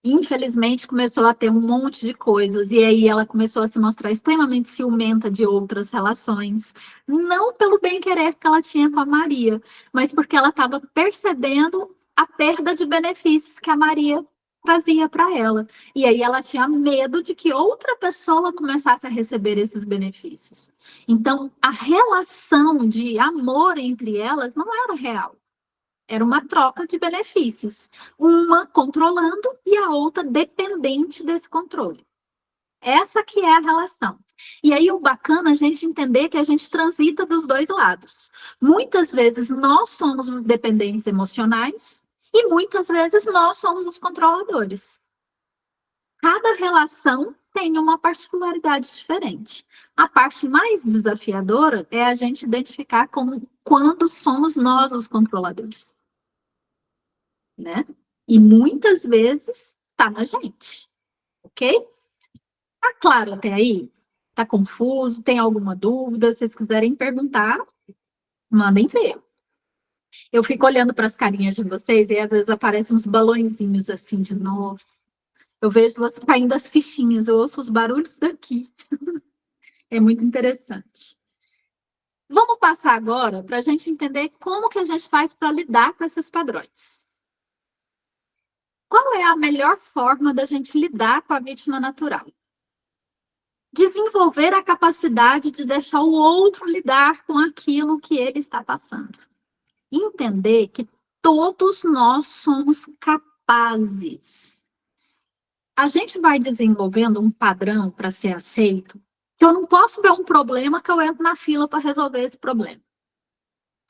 Infelizmente, começou a ter um monte de coisas, e aí ela começou a se mostrar extremamente ciumenta de outras relações, não pelo bem-querer que ela tinha com a Maria, mas porque ela estava percebendo a perda de benefícios que a Maria trazia para ela. E aí ela tinha medo de que outra pessoa começasse a receber esses benefícios. Então, a relação de amor entre elas não era real. Era uma troca de benefícios, uma controlando e a outra dependente desse controle. Essa que é a relação. E aí o bacana é a gente entender que a gente transita dos dois lados. Muitas vezes nós somos os dependentes emocionais e muitas vezes nós somos os controladores. Cada relação tem uma particularidade diferente. A parte mais desafiadora é a gente identificar como quando somos nós os controladores. Né? E muitas vezes tá na gente, ok? Tá claro até aí? Tá confuso? Tem alguma dúvida? Se vocês quiserem perguntar, mandem ver. Eu fico olhando para as carinhas de vocês e às vezes aparecem uns balõezinhos assim de novo. Eu vejo você caindo as fichinhas, eu ouço os barulhos daqui. É muito interessante. Vamos passar agora para a gente entender como que a gente faz para lidar com esses padrões. Qual é a melhor forma da gente lidar com a vítima natural? Desenvolver a capacidade de deixar o outro lidar com aquilo que ele está passando. Entender que todos nós somos capazes a gente vai desenvolvendo um padrão para ser aceito, que eu não posso ver um problema que eu entro na fila para resolver esse problema.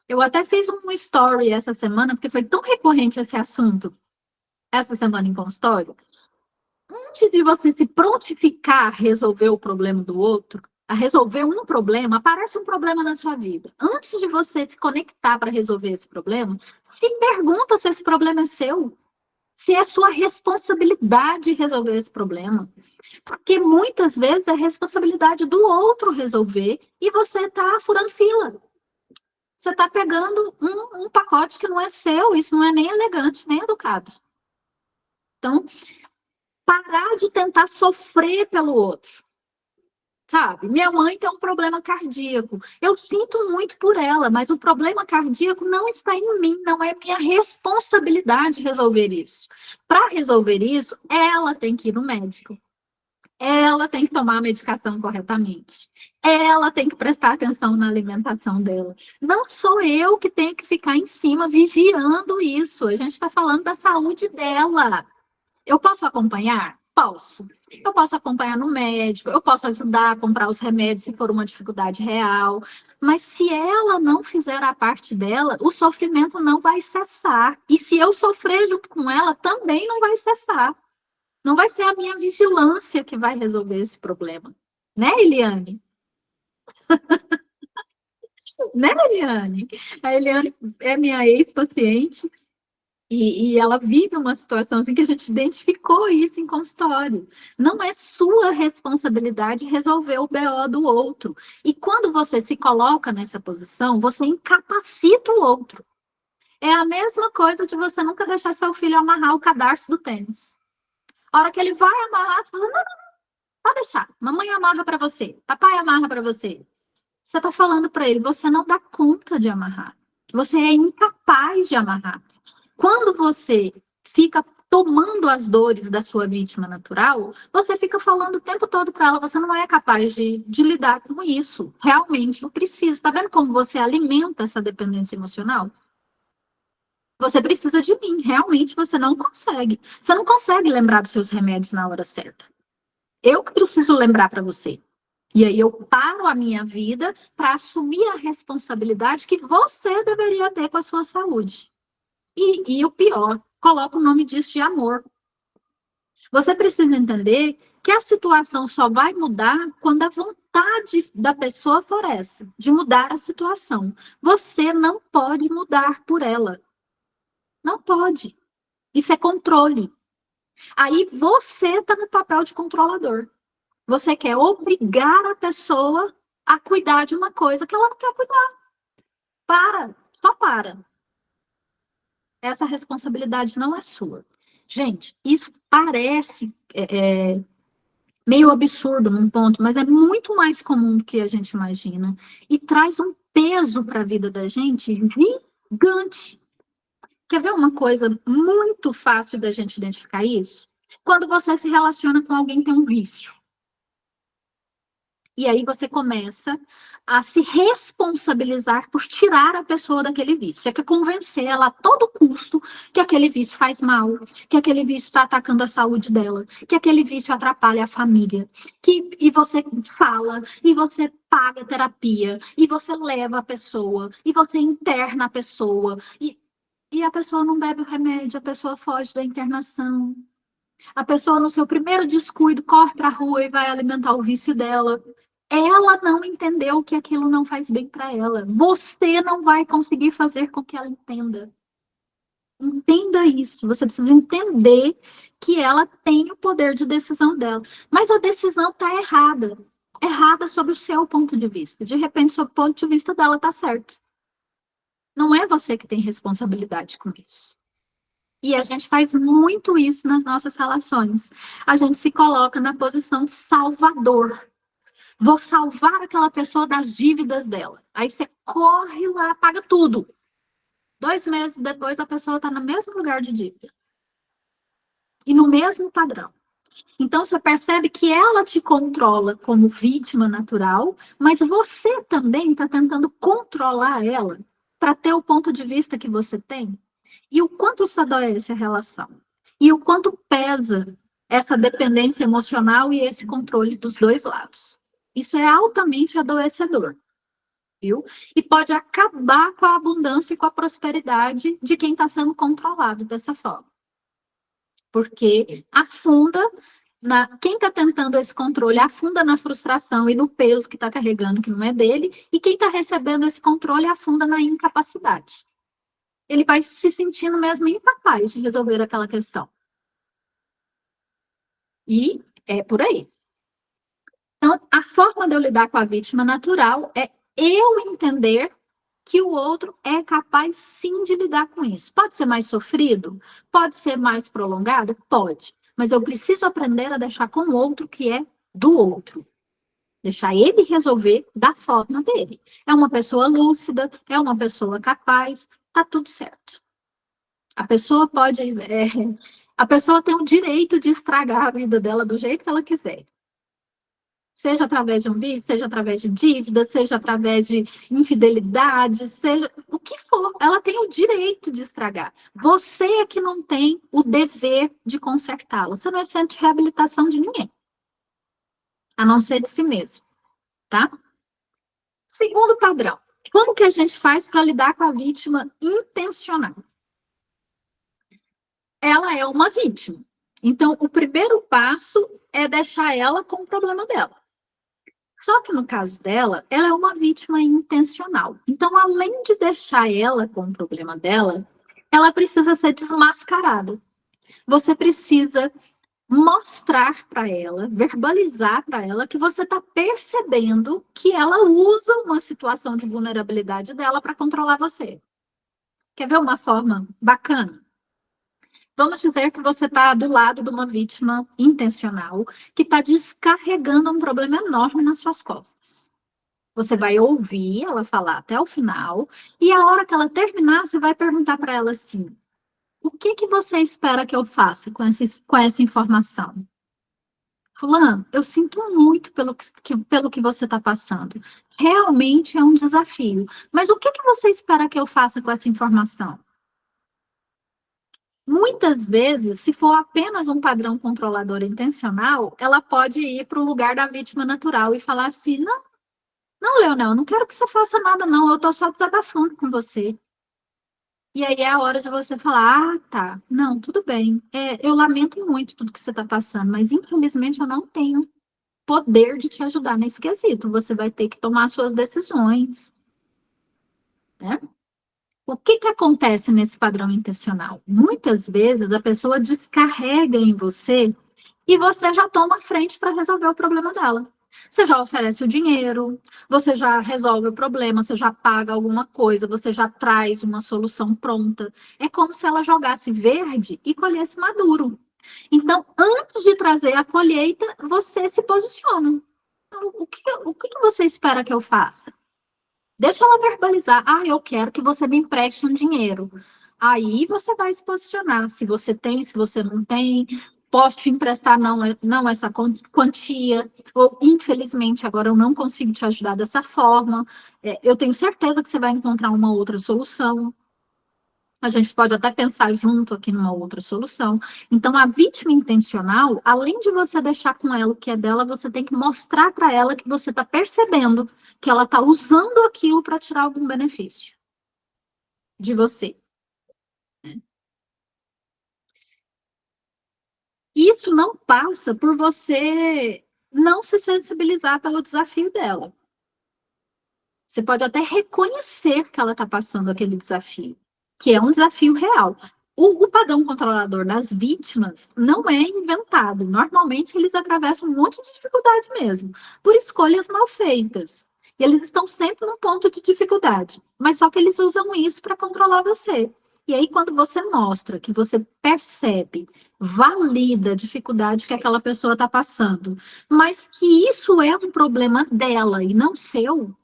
Eu até fiz um story essa semana, porque foi tão recorrente esse assunto, essa semana em consultório. Antes de você se prontificar a resolver o problema do outro, a resolver um problema, aparece um problema na sua vida. Antes de você se conectar para resolver esse problema, se pergunta se esse problema é seu, se é sua responsabilidade resolver esse problema. Porque muitas vezes é responsabilidade do outro resolver e você está furando fila. Você está pegando um pacote que não é seu, isso não é nem elegante, nem educado. Então, parar de tentar sofrer pelo outro. Sabe? Minha mãe tem um problema cardíaco. Eu sinto muito por ela, mas o problema cardíaco não está em mim, não é minha responsabilidade resolver isso. Para resolver isso, ela tem que ir no médico. Ela tem que tomar a medicação corretamente. Ela tem que prestar atenção na alimentação dela. Não sou eu que tenho que ficar em cima vigiando isso. A gente está falando da saúde dela. Eu posso acompanhar? Posso. Eu posso acompanhar no médico, eu posso ajudar a comprar os remédios se for uma dificuldade real. Mas se ela não fizer a parte dela, o sofrimento não vai cessar. E se eu sofrer junto com ela, também não vai cessar. Não vai ser a minha vigilância que vai resolver esse problema. Né, Eliane? Né, Eliane? A Eliane é minha ex-paciente e ela vive uma situação assim que a gente identificou isso em consultório. Não é sua responsabilidade resolver o BO do outro. E quando você se coloca nessa posição, você incapacita o outro. É a mesma coisa de você nunca deixar seu filho amarrar o cadarço do tênis. A hora que ele vai amarrar, você fala, não, pode deixar. Mamãe amarra para você. Papai amarra para você. Você está falando para ele, você não dá conta de amarrar. Você é incapaz de amarrar. Quando você fica tomando as dores da sua vítima natural, você fica falando o tempo todo para ela, você não é capaz de lidar com isso. Realmente não precisa. Está vendo como você alimenta essa dependência emocional? Você precisa de mim. Realmente você não consegue. Você não consegue lembrar dos seus remédios na hora certa. Eu que preciso lembrar para você. E aí eu paro a minha vida para assumir a responsabilidade que você deveria ter com a sua saúde. E o pior, coloca o nome disso de amor. Você precisa entender que a situação só vai mudar quando a vontade da pessoa for essa, de mudar a situação. Você não pode mudar por ela. Não pode. Isso é controle. Aí você está no papel de controlador. Você quer obrigar a pessoa a cuidar de uma coisa que ela não quer cuidar. Para, só para. Essa responsabilidade não é sua. Gente, isso parece meio absurdo num ponto, mas é muito mais comum do que a gente imagina. E traz um peso para a vida da gente gigante. Quer ver uma coisa muito fácil da gente identificar isso? Quando você se relaciona com alguém que tem um vício. E aí você começa a se responsabilizar por tirar a pessoa daquele vício. Você quer convencer ela a todo custo que aquele vício faz mal, que aquele vício está atacando a saúde dela, que aquele vício atrapalha a família. E você fala, e você paga terapia, e você leva a pessoa, e você interna a pessoa, e a pessoa não bebe o remédio, a pessoa foge da internação. A pessoa, no seu primeiro descuido, corre para a rua e vai alimentar o vício dela. Ela não entendeu que aquilo não faz bem para ela. Você não vai conseguir fazer com que ela entenda. Entenda isso. Você precisa entender que ela tem o poder de decisão dela. Mas a decisão está errada. Errada sob o seu ponto de vista. De repente, sob o ponto de vista dela, está certo. Não é você que tem responsabilidade com isso. E a gente faz muito isso nas nossas relações. A gente se coloca na posição de salvador. Vou salvar aquela pessoa das dívidas dela. Aí você corre lá, paga tudo. 2 meses depois, a pessoa está no mesmo lugar de dívida. E no mesmo padrão. Então, você percebe que ela te controla como vítima natural, mas você também está tentando controlar ela para ter o ponto de vista que você tem. E o quanto isso adoece a relação. E o quanto pesa essa dependência emocional e esse controle dos dois lados. Isso é altamente adoecedor, viu? E pode acabar com a abundância e com a prosperidade de quem está sendo controlado dessa forma. Porque afunda quem está tentando esse controle afunda na frustração e no peso que está carregando, que não é dele, e quem está recebendo esse controle afunda na incapacidade. Ele vai se sentindo mesmo incapaz de resolver aquela questão. E é por aí. Então, a forma de eu lidar com a vítima natural é eu entender que o outro é capaz sim de lidar com isso. Pode ser mais sofrido? Pode ser mais prolongado? Pode. Mas eu preciso aprender a deixar com o outro que é do outro. Deixar ele resolver da forma dele. É uma pessoa lúcida, é uma pessoa capaz, tá tudo certo. A pessoa pode. A pessoa tem o direito de estragar a vida dela do jeito que ela quiser. Seja através de um vício, seja através de dívida, seja através de infidelidade, seja o que for, ela tem o direito de estragar. Você é que não tem o dever de consertá-la. Você não é centro de reabilitação de ninguém, a não ser de si mesmo, tá? Segundo padrão, como que a gente faz para lidar com a vítima intencional? Ela é uma vítima. Então, o primeiro passo é deixar ela com o problema dela. Só que no caso dela, ela é uma vítima intencional. Então, além de deixar ela com o problema dela, ela precisa ser desmascarada. Você precisa mostrar para ela, verbalizar para ela que você está percebendo que ela usa uma situação de vulnerabilidade dela para controlar você. Quer ver uma forma bacana? Vamos dizer que você está do lado de uma vítima intencional que está descarregando um problema enorme nas suas costas. Você vai ouvir ela falar até o final, e a hora que ela terminar, você vai perguntar para ela assim: o que que você espera que eu faça com essa informação? Fulano, eu sinto muito pelo que você está passando. Realmente é um desafio. Mas o que que você espera que eu faça com essa informação? Muitas vezes, se for apenas um padrão controlador intencional, ela pode ir para o lugar da vítima natural e falar assim: não, não, Leonel, não quero que você faça nada, não. Eu estou só desabafando com você. E aí é a hora de você falar: ah, tá, não, tudo bem. Eu lamento muito tudo que você está passando, mas infelizmente eu não tenho poder de te ajudar nesse quesito. Você vai ter que tomar suas decisões, né? O que que acontece nesse padrão intencional? Muitas vezes a pessoa descarrega em você e você já toma a frente para resolver o problema dela. Você já oferece o dinheiro, você já resolve o problema, você já paga alguma coisa, você já traz uma solução pronta. É como se ela jogasse verde e colhesse maduro. Então, antes de trazer a colheita, você se posiciona. Então, o que você espera que eu faça? Deixa ela verbalizar. Ah, eu quero que você me empreste um dinheiro. Aí você vai se posicionar. Se você tem, se você não tem. Posso te emprestar não essa quantia. Ou, infelizmente, agora eu não consigo te ajudar dessa forma. Eu tenho certeza que você vai encontrar uma outra solução. A gente pode até pensar junto aqui numa outra solução. Então, a vítima intencional, além de você deixar com ela o que é dela, você tem que mostrar para ela que você está percebendo que ela está usando aquilo para tirar algum benefício de você. Isso não passa por você não se sensibilizar pelo desafio dela. Você pode até reconhecer que ela está passando aquele desafio, que é um desafio real. O padrão controlador das vítimas não é inventado. Normalmente, eles atravessam um monte de dificuldade mesmo, por escolhas mal feitas. E eles estão sempre num ponto de dificuldade, mas só que eles usam isso para controlar você. E aí, quando você mostra que você percebe, valida a dificuldade que aquela pessoa está passando, mas que isso é um problema dela e não seu,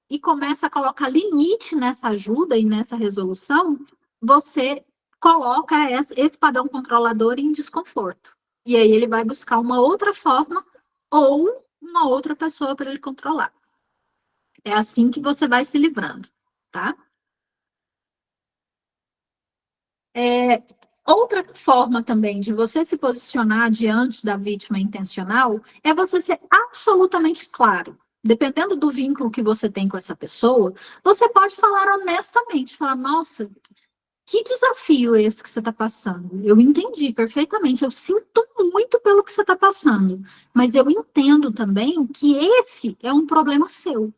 e começa a colocar limite nessa ajuda e nessa resolução, você coloca esse padrão controlador em desconforto. E aí ele vai buscar uma outra forma ou uma outra pessoa para ele controlar. É assim que você vai se livrando, tá? Outra forma também de você se posicionar diante da vítima intencional é você ser absolutamente claro. Dependendo do vínculo que você tem com essa pessoa, você pode falar honestamente, falar, nossa, que desafio esse que você está passando? Eu entendi perfeitamente, eu sinto muito pelo que você está passando, mas eu entendo também que esse é um problema seu.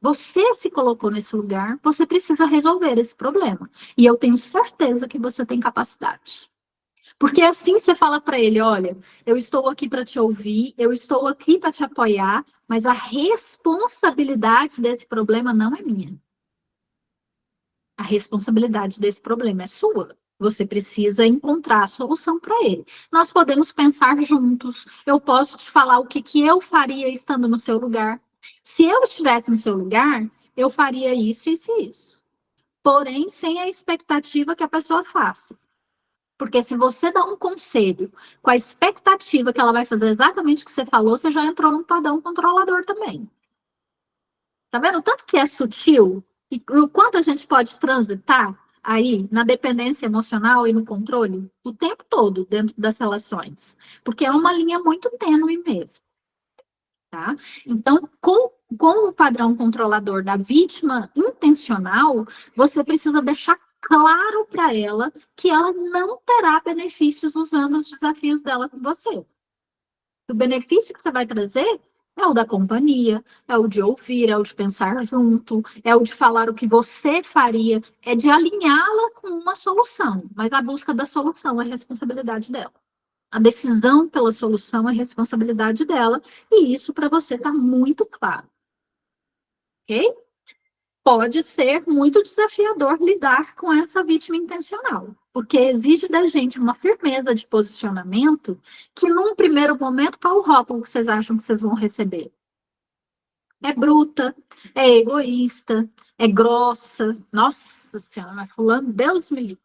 Você se colocou nesse lugar, você precisa resolver esse problema. E eu tenho certeza que você tem capacidade. Porque assim você fala para ele, olha, eu estou aqui para te ouvir, eu estou aqui para te apoiar, mas a responsabilidade desse problema não é minha. A responsabilidade desse problema é sua. Você precisa encontrar a solução para ele. Nós podemos pensar juntos. Eu posso te falar o que eu faria estando no seu lugar. Se eu estivesse no seu lugar, eu faria isso, isso e isso. Porém, sem a expectativa que a pessoa faça. Porque se você dá um conselho com a expectativa que ela vai fazer exatamente o que você falou, você já entrou num padrão controlador também. Tá vendo? Tanto que é sutil e o quanto a gente pode transitar aí na dependência emocional e no controle o tempo todo dentro das relações. Porque é uma linha muito tênue mesmo. Tá? Então, com o padrão controlador da vítima intencional, você precisa deixar claro para ela que ela não terá benefícios usando os desafios dela com você. O benefício que você vai trazer é o da companhia, é o de ouvir, é o de pensar junto, é o de falar o que você faria, é de alinhá-la com uma solução, mas a busca da solução é responsabilidade dela. A decisão pela solução é responsabilidade dela, e isso para você está muito claro. Ok? Pode ser muito desafiador lidar com essa vítima intencional, porque exige da gente uma firmeza de posicionamento que, num primeiro momento, qual o rótulo que vocês acham que vocês vão receber? É bruta, é egoísta, é grossa. Nossa Senhora, mas fulano, Deus me livre.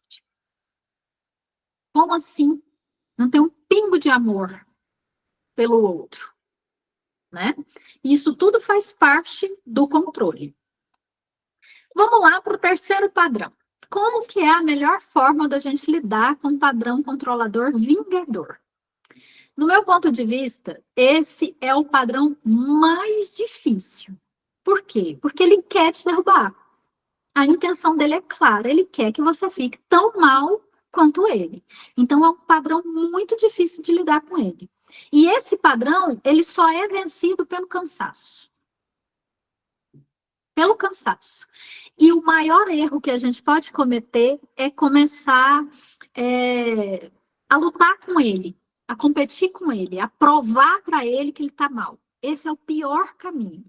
Como assim? Não tem um pingo de amor pelo outro, né? Isso tudo faz parte do controle. Vamos lá para o terceiro padrão. Como que é a melhor forma da gente lidar com o padrão controlador vingador? No meu ponto de vista, esse é o padrão mais difícil. Por quê? Porque ele quer te derrubar. A intenção dele é clara, ele quer que você fique tão mal quanto ele. Então é um padrão muito difícil de lidar com ele. E esse padrão, ele só é vencido pelo cansaço. Pelo cansaço. E o maior erro que a gente pode cometer é começar a lutar com ele, a competir com ele, a provar para ele que ele está mal. Esse é o pior caminho.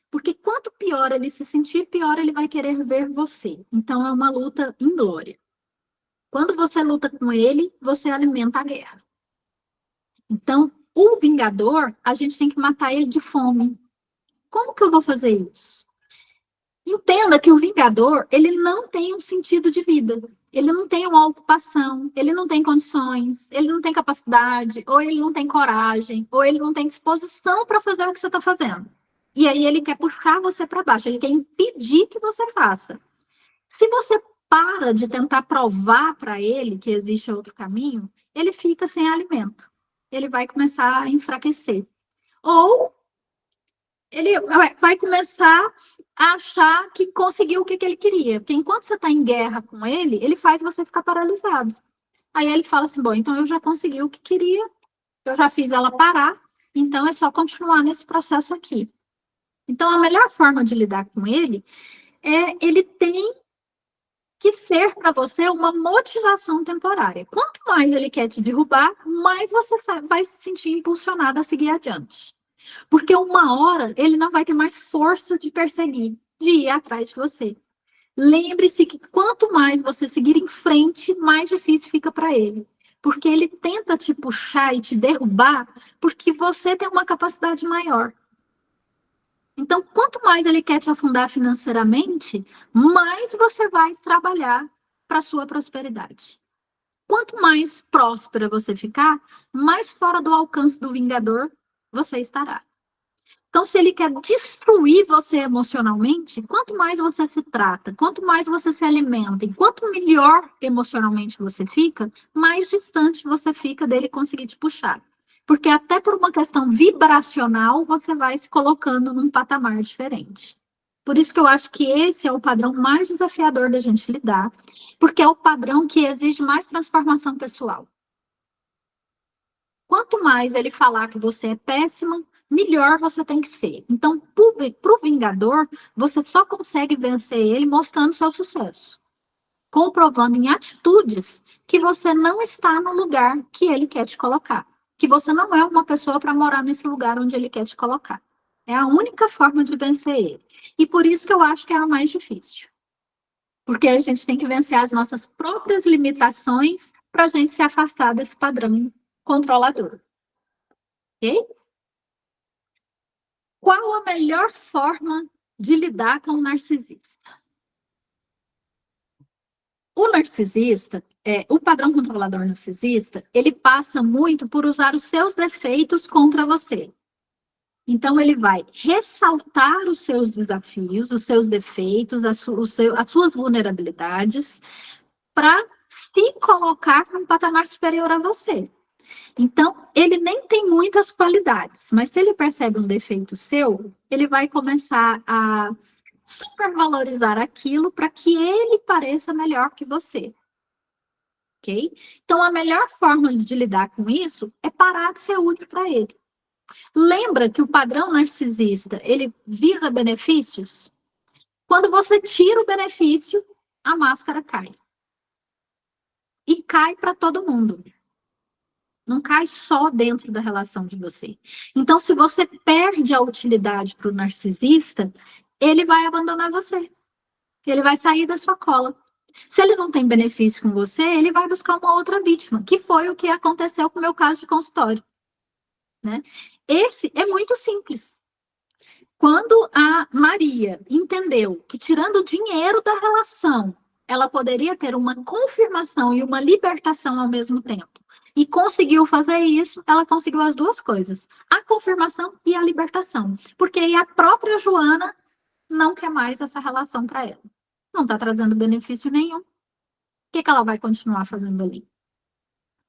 Porque quanto pior ele se sentir, pior ele vai querer ver você. Então é uma luta inglória. Quando você luta com ele, você alimenta a guerra. Então, o vingador, a gente tem que matar ele de fome. Como que eu vou fazer isso? Entenda que o vingador, ele não tem um sentido de vida. Ele não tem uma ocupação, ele não tem condições, ele não tem capacidade, ou ele não tem coragem, ou ele não tem disposição para fazer o que você está fazendo. E aí ele quer puxar você para baixo, ele quer impedir que você faça. Se você para de tentar provar para ele que existe outro caminho, ele fica sem alimento. Ele vai começar a enfraquecer. Ou ele vai começar a achar que conseguiu o que ele queria. Porque enquanto você está em guerra com ele, ele faz você ficar paralisado. Aí ele fala assim, bom, então eu já consegui o que queria, eu já fiz ela parar, então é só continuar nesse processo aqui. Então, a melhor forma de lidar com ele é ele tem que ser para você uma motivação temporária. Quanto mais ele quer te derrubar, mais você vai se sentir impulsionado a seguir adiante. Porque uma hora ele não vai ter mais força de perseguir, de ir atrás de você. Lembre-se que quanto mais você seguir em frente, mais difícil fica para ele. Porque ele tenta te puxar e te derrubar porque você tem uma capacidade maior. Então, quanto mais ele quer te afundar financeiramente, mais você vai trabalhar para a sua prosperidade. Quanto mais próspera você ficar, mais fora do alcance do vingador você estará. Então, se ele quer destruir você emocionalmente, quanto mais você se trata, quanto mais você se alimenta, e quanto melhor emocionalmente você fica, mais distante você fica dele conseguir te puxar. Porque até por uma questão vibracional, você vai se colocando num patamar diferente. Por isso que eu acho que esse é o padrão mais desafiador da gente lidar, porque é o padrão que exige mais transformação pessoal. Quanto mais ele falar que você é péssima, melhor você tem que ser. Então, para o Vingador, você só consegue vencer ele mostrando seu sucesso, comprovando em atitudes que você não está no lugar que ele quer te colocar, que você não é uma pessoa para morar nesse lugar onde ele quer te colocar. É a única forma de vencer ele. E por isso que eu acho que é a mais difícil. Porque a gente tem que vencer as nossas próprias limitações para a gente se afastar desse padrão controlador. Ok? Qual a melhor forma de lidar com o narcisista? O narcisista, o padrão controlador narcisista, ele passa muito por usar os seus defeitos contra você. Então, ele vai ressaltar os seus desafios, os seus defeitos, as suas vulnerabilidades, para se colocar num patamar superior a você. Então, ele nem tem muitas qualidades, mas se ele percebe um defeito seu, ele vai começar a supervalorizar aquilo para que ele pareça melhor que você. Ok? Então, a melhor forma de lidar com isso é parar de ser útil para ele. Lembra que o padrão narcisista, ele visa benefícios? Quando você tira o benefício, a máscara cai. E cai para todo mundo. Não cai só dentro da relação de você. Então, se você perde a utilidade para o narcisista, ele vai abandonar você. Ele vai sair da sua cola. Se ele não tem benefício com você, ele vai buscar uma outra vítima, que foi o que aconteceu com o meu caso de consultório. Né? Esse é muito simples. Quando a Maria entendeu que, tirando o dinheiro da relação, ela poderia ter uma confirmação e uma libertação ao mesmo tempo, e conseguiu fazer isso, ela conseguiu as duas coisas, a confirmação e a libertação, porque aí a própria Joana não quer mais essa relação para ela. Não está trazendo benefício nenhum. O que ela vai continuar fazendo ali?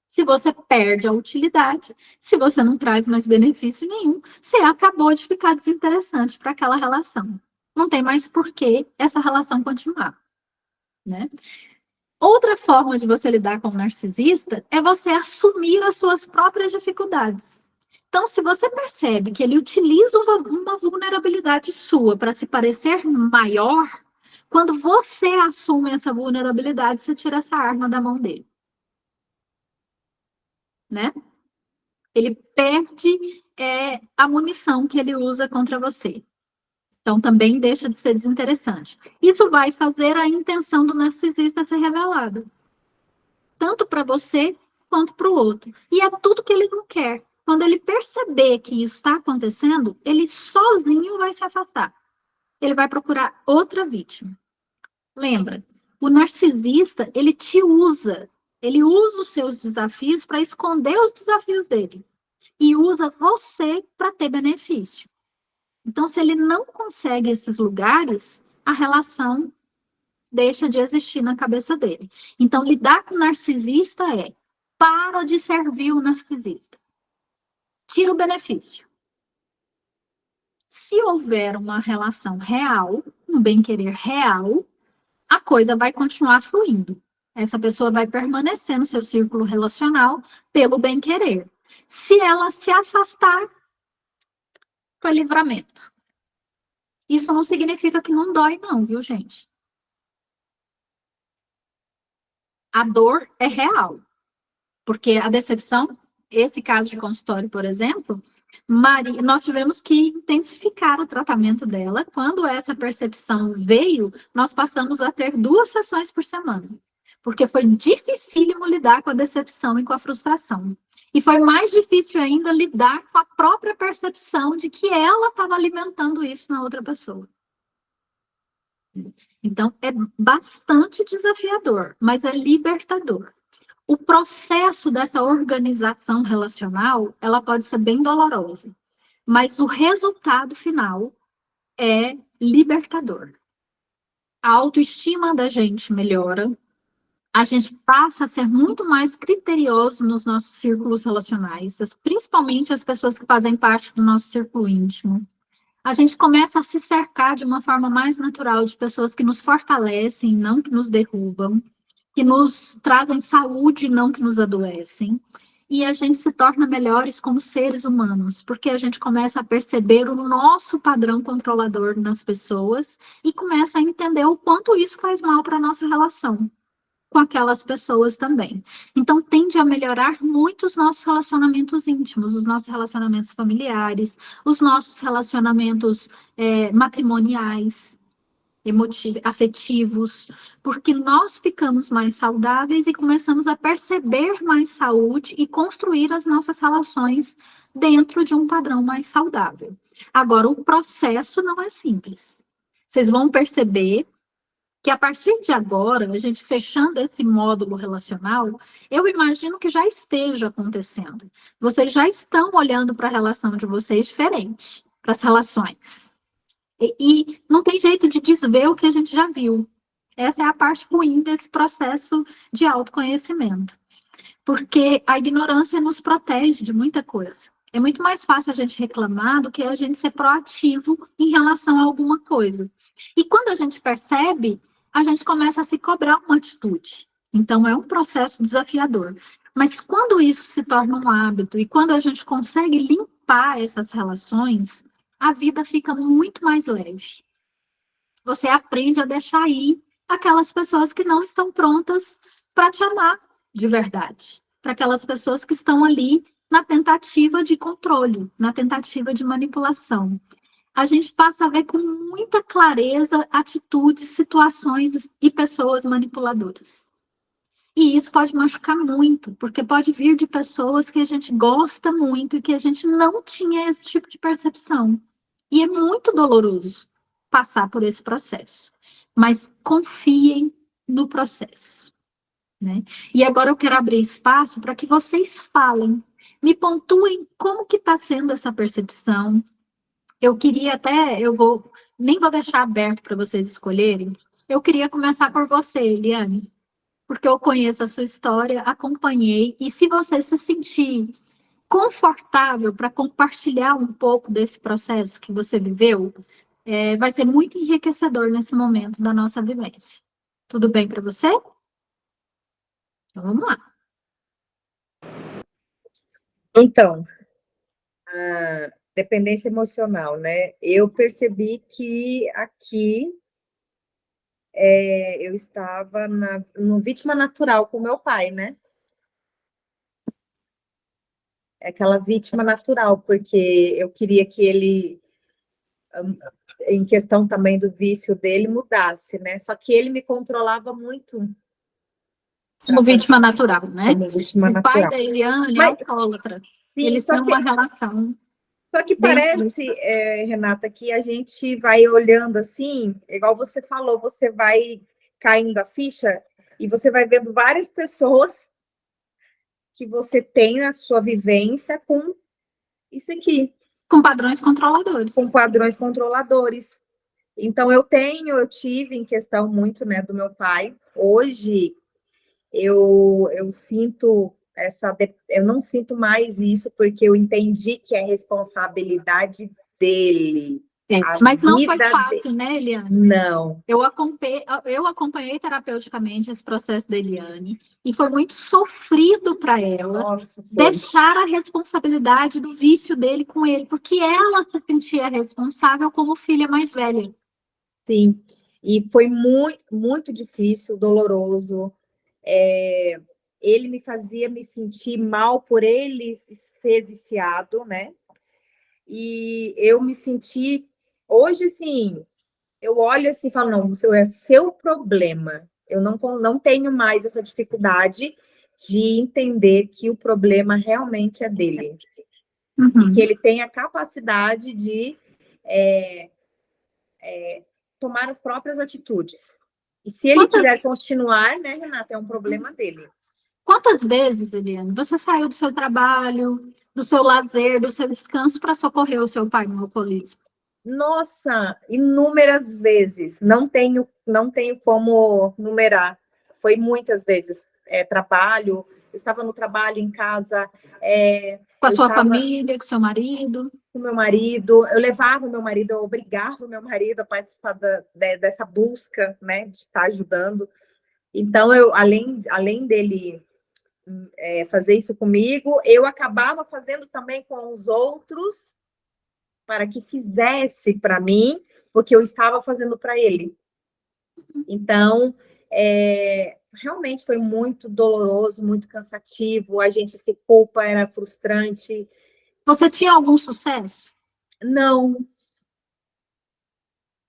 Se você perde a utilidade, se você não traz mais benefício nenhum, você acabou de ficar desinteressante para aquela relação. Não tem mais por que essa relação continuar, né? Outra forma de você lidar com o narcisista é você assumir as suas próprias dificuldades. Então, se você percebe que ele utiliza uma vulnerabilidade sua para se parecer maior, quando você assume essa vulnerabilidade, você tira essa arma da mão dele. Né? Ele perde a munição que ele usa contra você. Então, também deixa de ser desinteressante. Isso vai fazer a intenção do narcisista ser revelada. Tanto para você, quanto para o outro. E é tudo que ele não quer. Quando ele perceber que isso está acontecendo, ele sozinho vai se afastar. Ele vai procurar outra vítima. Lembra, o narcisista, ele te usa. Ele usa os seus desafios para esconder os desafios dele. E usa você para ter benefício. Então, se ele não consegue esses lugares, a relação deixa de existir na cabeça dele. Então, lidar com o narcisista para de servir o narcisista. Tira o benefício. Se houver uma relação real, um bem-querer real, a coisa vai continuar fluindo. Essa pessoa vai permanecer no seu círculo relacional pelo bem-querer. Se ela se afastar, foi livramento. Isso não significa que não dói, não, viu, gente? A dor é real. Porque a decepção, esse caso de consultório, por exemplo, nós tivemos que intensificar o tratamento dela. Quando essa percepção veio, nós passamos a ter 2 sessões por semana. Porque foi dificílimo lidar com a decepção e com a frustração. E foi mais difícil ainda lidar com a própria percepção de que ela estava alimentando isso na outra pessoa. Então, é bastante desafiador, mas é libertador. O processo dessa organização relacional, ela pode ser bem dolorosa, mas o resultado final é libertador. A autoestima da gente melhora, a gente passa a ser muito mais criterioso nos nossos círculos relacionais, principalmente as pessoas que fazem parte do nosso círculo íntimo. A gente começa a se cercar de uma forma mais natural de pessoas que nos fortalecem, não que nos derrubam, que nos trazem saúde, não que nos adoecem. E a gente se torna melhores como seres humanos, porque a gente começa a perceber o nosso padrão controlador nas pessoas e começa a entender o quanto isso faz mal para a nossa relação com aquelas pessoas também. Então, tende a melhorar muito os nossos relacionamentos íntimos, os nossos relacionamentos familiares, os nossos relacionamentos matrimoniais, afetivos, porque nós ficamos mais saudáveis e começamos a perceber mais saúde e construir as nossas relações dentro de um padrão mais saudável. Agora, o processo não é simples. Vocês vão perceber que a partir de agora, a gente fechando esse módulo relacional, eu imagino que já esteja acontecendo. Vocês já estão olhando para a relação de vocês diferente, para as relações. E não tem jeito de desver o que a gente já viu. Essa é a parte ruim desse processo de autoconhecimento. Porque a ignorância nos protege de muita coisa. É muito mais fácil a gente reclamar do que a gente ser proativo em relação a alguma coisa. E quando a gente percebe, a gente começa a se cobrar uma atitude. Então, é um processo desafiador. Mas quando isso se torna um hábito e quando a gente consegue limpar essas relações, a vida fica muito mais leve. Você aprende a deixar ir aquelas pessoas que não estão prontas para te amar de verdade. Para aquelas pessoas que estão ali na tentativa de controle, na tentativa de manipulação. A gente passa a ver com muita clareza atitudes, situações e pessoas manipuladoras. E isso pode machucar muito, porque pode vir de pessoas que a gente gosta muito e que a gente não tinha esse tipo de percepção. E é muito doloroso passar por esse processo. Mas confiem no processo, né? E agora eu quero abrir espaço para que vocês falem, me pontuem como que está sendo essa percepção. Eu queria até, nem vou deixar aberto para vocês escolherem. Eu queria começar por você, Eliane, porque eu conheço a sua história, acompanhei, e se você se sentir confortável para compartilhar um pouco desse processo que você viveu, vai ser muito enriquecedor nesse momento da nossa vivência. Tudo bem para você? Então, vamos lá. Então, a dependência emocional, né? Eu percebi que aqui eu estava no vítima natural com meu pai, né? É aquela vítima natural, porque eu queria que ele, em questão também do vício dele, mudasse, né? Só que ele me controlava muito. Como vítima natural, né? Como vítima o pai natural. da Eliane é alcoólatra. Sim, Eles têm uma relação. Só que parece, Renata, que a gente vai olhando assim, igual você falou, você vai caindo a ficha e você vai vendo várias pessoas que você tem na sua vivência com isso aqui. Com padrões controladores. Com padrões controladores. Então, eu tive em questão muito, né, do meu pai. Hoje, eu sinto eu não sinto mais isso, porque eu entendi que é responsabilidade dele. Mas não foi fácil, né, Eliane? Não. Eu acompanhei terapeuticamente esse processo da Eliane e foi muito sofrido para ela. Nossa, deixar a responsabilidade do vício dele com ele, porque ela se sentia responsável como filha mais velha. Sim, e foi muito, muito difícil, doloroso. Ele me fazia me sentir mal por ele ser viciado, né? E eu me senti... Hoje, assim, eu olho assim e falo, não, isso é seu problema. Eu não tenho mais essa dificuldade de entender que o problema realmente é dele. E que ele tem a capacidade de tomar as próprias atitudes. E se ele quiser continuar, né, Renata, é um problema dele. Quantas vezes, Eliane, você saiu do seu trabalho, do seu lazer, do seu descanso para socorrer o seu pai no alcoolismo? Nossa, inúmeras vezes. Não tenho como numerar. Foi muitas vezes. Trabalho, eu estava no trabalho, em casa, Com a eu sua estava família, com o seu marido? com meu marido, eu levava o meu marido, eu obrigava o meu marido a participar dessa busca, né, de estar ajudando. Então, além dele fazer isso comigo, eu acabava fazendo também com os outros para que fizesse para mim, porque eu estava fazendo para ele. Então, realmente foi muito doloroso, muito cansativo, a gente se culpa, era frustrante. Você tinha algum sucesso? Não,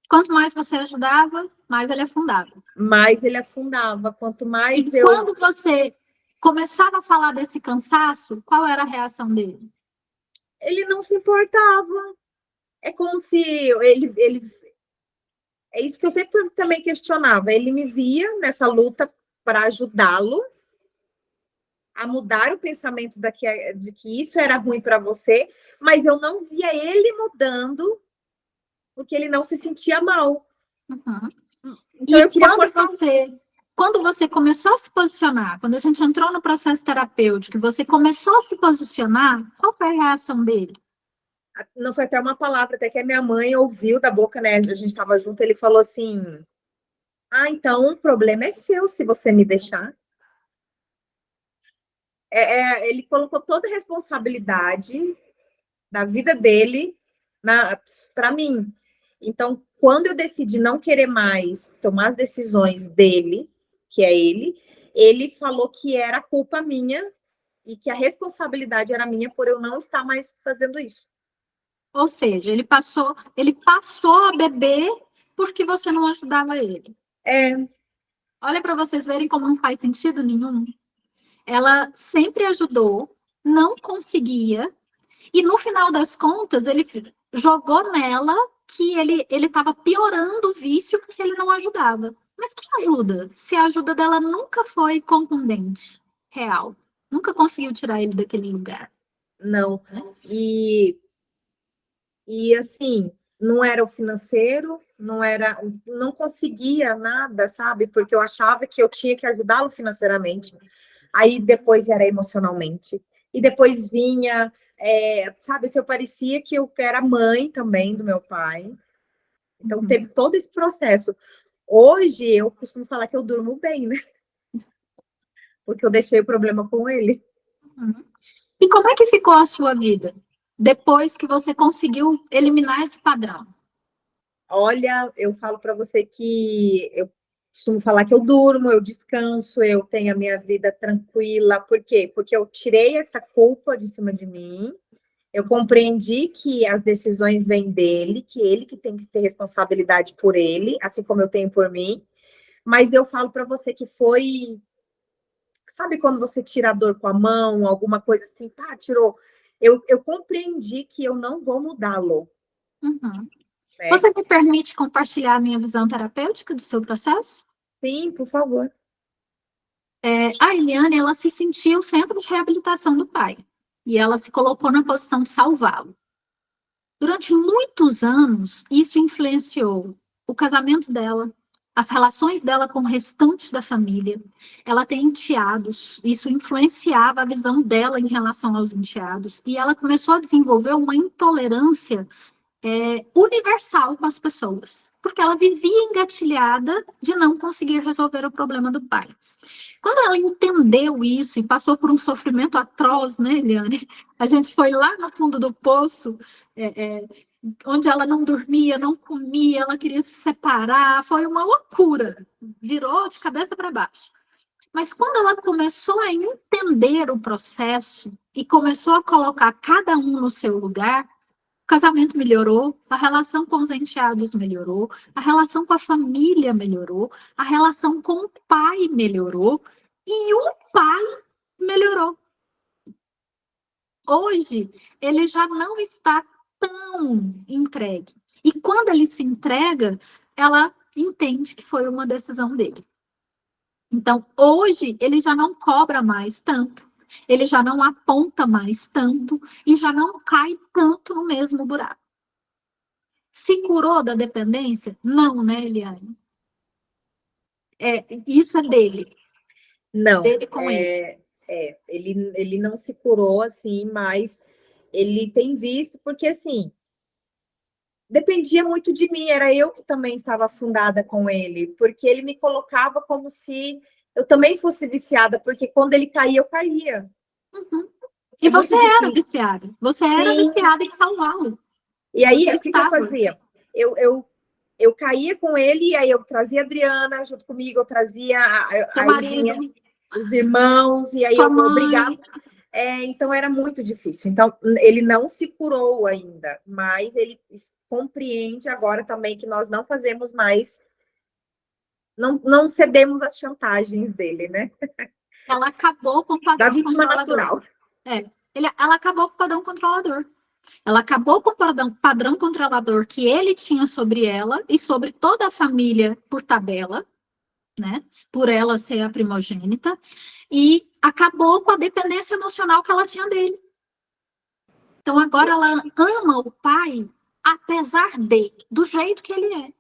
Quanto mais você ajudava, mais ele afundava. mas ele afundava. Quanto mais E quando você começava a falar desse cansaço, qual era a reação dele? ele não se importava. É como se ele. É isso que eu sempre também questionava. Ele me via nessa luta para ajudá-lo a mudar o pensamento de que isso era ruim para você, mas eu não via ele mudando porque ele não se sentia mal. Uhum. Então E eu queria forçar. quando você começou a se posicionar, quando a gente entrou no processo terapêutico, você começou a se posicionar, qual foi a reação dele? Não foi até uma palavra, até que a minha mãe ouviu da boca, né? A gente estava junto, ele falou assim: ah, então o problema é seu se você me deixar. Ele colocou toda a responsabilidade da vida dele para mim. Então, quando eu decidi não querer mais tomar as decisões dele, que é ele falou que era culpa minha e que a responsabilidade era minha por eu não estar mais fazendo isso. Ou seja, ele passou a beber porque você não ajudava ele. Olha para vocês verem como não faz sentido nenhum. Ela sempre ajudou, não conseguia, e no final das contas, ele jogou nela que ele estava piorando o vício porque ele não ajudava. Mas que ajuda? Se a ajuda dela nunca foi contundente, real. Nunca conseguiu tirar ele daquele lugar. Não. E assim, não era o financeiro, não conseguia nada, sabe? Porque eu achava que eu tinha que ajudá-lo financeiramente. Aí depois era emocionalmente. E depois vinha, sabe, se eu parecia que eu era mãe também do meu pai. Então teve todo esse processo. Hoje eu costumo falar que eu durmo bem, né? Porque eu deixei o problema com ele. Uhum. E como é que ficou a sua vida depois que você conseguiu eliminar esse padrão? Olha, eu falo para você que eu costumo falar que eu durmo, eu descanso, eu tenho a minha vida tranquila. Por quê? Porque eu tirei essa culpa de cima de mim. Eu compreendi que as decisões vêm dele, que ele que tem que ter responsabilidade por ele, assim como eu tenho por mim. Mas eu falo para você que foi, sabe quando você tira a dor com a mão, alguma coisa assim, pá, tirou. Eu compreendi que eu não vou mudá-lo. Uhum. Né? Você me permite compartilhar a minha visão terapêutica do seu processo? Sim, por favor. A Eliane, ela se sentia o centro de reabilitação do pai. E ela se colocou na posição de salvá-lo. Durante muitos anos, isso influenciou o casamento dela, as relações dela com o restante da família. Ela tem enteados, isso influenciava a visão dela em relação aos enteados. E ela começou a desenvolver uma intolerância universal com as pessoas, porque ela vivia engatilhada de não conseguir resolver o problema do pai. Quando ela entendeu isso e passou por um sofrimento atroz, né, Eliane? A gente foi lá no fundo do poço, onde ela não dormia, não comia, ela queria se separar, foi uma loucura, virou de cabeça para baixo. Mas quando ela começou a entender o processo e começou a colocar cada um no seu lugar, o casamento melhorou, a relação com os enteados melhorou, a relação com a família melhorou, a relação com o pai melhorou e o pai melhorou. Hoje, ele já não está tão entregue. E quando ele se entrega, ela entende que foi uma decisão dele. Então, hoje, ele já não cobra mais tanto. ele já não aponta mais tanto e já não cai tanto no mesmo buraco. Se curou da dependência? Não, né, Eliane? Isso é dele. Não, Dele com ele. ele não se curou assim, mas ele tem visto, porque assim, dependia muito de mim, era eu que também estava afundada com ele, porque ele me colocava como se eu também fosse viciada, porque quando ele caía, eu caía. Uhum. E você era viciada. Você era viciada em salvá-lo. E aí, o que eu fazia? Eu caía com ele, e aí eu trazia a Adriana junto comigo, eu trazia os irmãos, e aí eu brigava. Então, era muito difícil. Então, ele não se curou ainda, mas ele compreende agora também que nós não fazemos mais, não cedemos às chantagens dele, né? Ela acabou com o padrão da vítima controlador. Natural. Ela acabou com o padrão controlador. Ela acabou com o padrão controlador que ele tinha sobre ela e sobre toda a família por tabela, né? Por ela ser a primogênita, e acabou com a dependência emocional que ela tinha dele. Então agora ela ama o pai, apesar do jeito que ele é.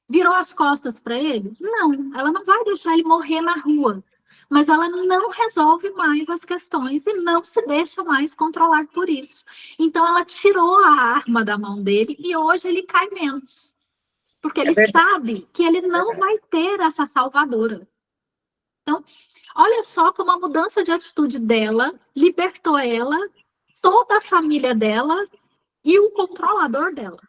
Virou as costas para ele? Não, ela não vai deixar ele morrer na rua. Mas ela não resolve mais as questões e não se deixa mais controlar por isso. Então, ela tirou a arma da mão dele e hoje ele cai menos. Porque ele sabe que ele não vai ter essa salvadora. Então, olha só como a mudança de atitude dela libertou ela, toda a família dela e o controlador dela.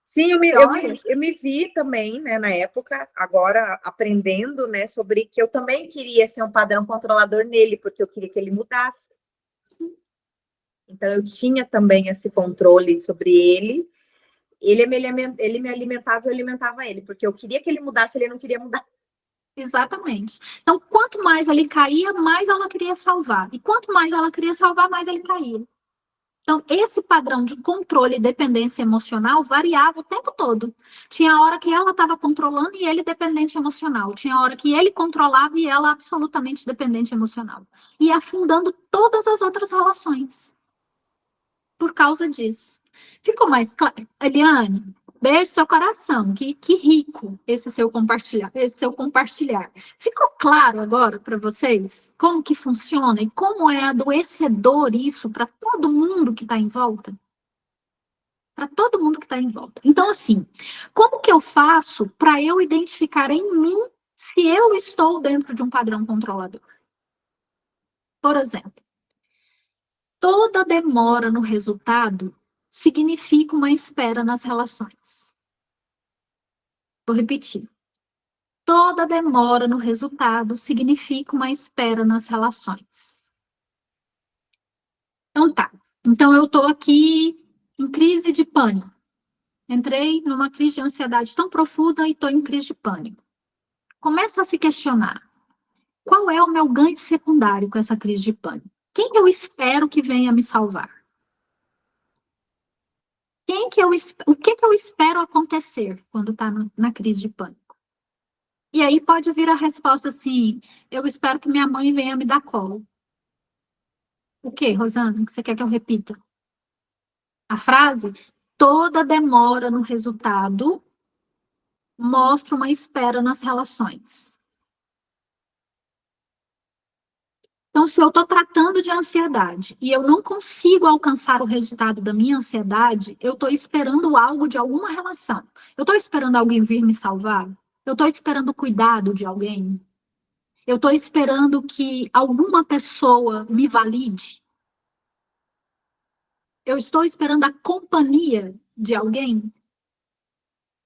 Sim, eu me vi também, né, na época, agora aprendendo, né, sobre que eu também queria ser um padrão controlador nele, porque eu queria que ele mudasse. Então, eu tinha também esse controle sobre ele. Ele me alimentava e eu alimentava ele, porque eu queria que ele mudasse, ele não queria mudar. Exatamente. Então, quanto mais ele caía, mais ela queria salvar. E quanto mais ela queria salvar, mais ele caía. Então, esse padrão de controle e dependência emocional variava o tempo todo. Tinha hora que ela estava controlando e ele dependente emocional. Tinha hora que ele controlava e ela absolutamente dependente emocional. E afundando todas as outras relações. Por causa disso. Ficou mais claro? Eliane, beijo seu coração. Que rico esse seu compartilhar. Ficou claro agora para vocês como que funciona e como é adoecedor isso para todo mundo que está em volta? Para todo mundo que está em volta. Então, assim, como que eu faço para eu identificar em mim se eu estou dentro de um padrão controlador? Por exemplo, toda demora no resultado significa uma espera nas relações. Vou repetir. Toda demora no resultado significa uma espera nas relações. Então tá. Então eu estou aqui em crise de pânico. Entrei numa crise de ansiedade tão profunda e estou em crise de pânico. Começa a se questionar. Qual é o meu ganho secundário com essa crise de pânico? Quem que eu espero que venha me salvar? O que eu espero acontecer quando está na crise de pânico? E aí pode vir a resposta assim, eu espero que minha mãe venha me dar colo. O quê, Rosana? O que você quer que eu repita? A frase, toda demora no resultado mostra uma espera nas relações. Então, se eu estou tratando de ansiedade e eu não consigo alcançar o resultado da minha ansiedade, eu estou esperando algo de alguma relação. Eu estou esperando alguém vir me salvar? Eu estou esperando o cuidado de alguém? Eu estou esperando que alguma pessoa me valide? Eu estou esperando a companhia de alguém?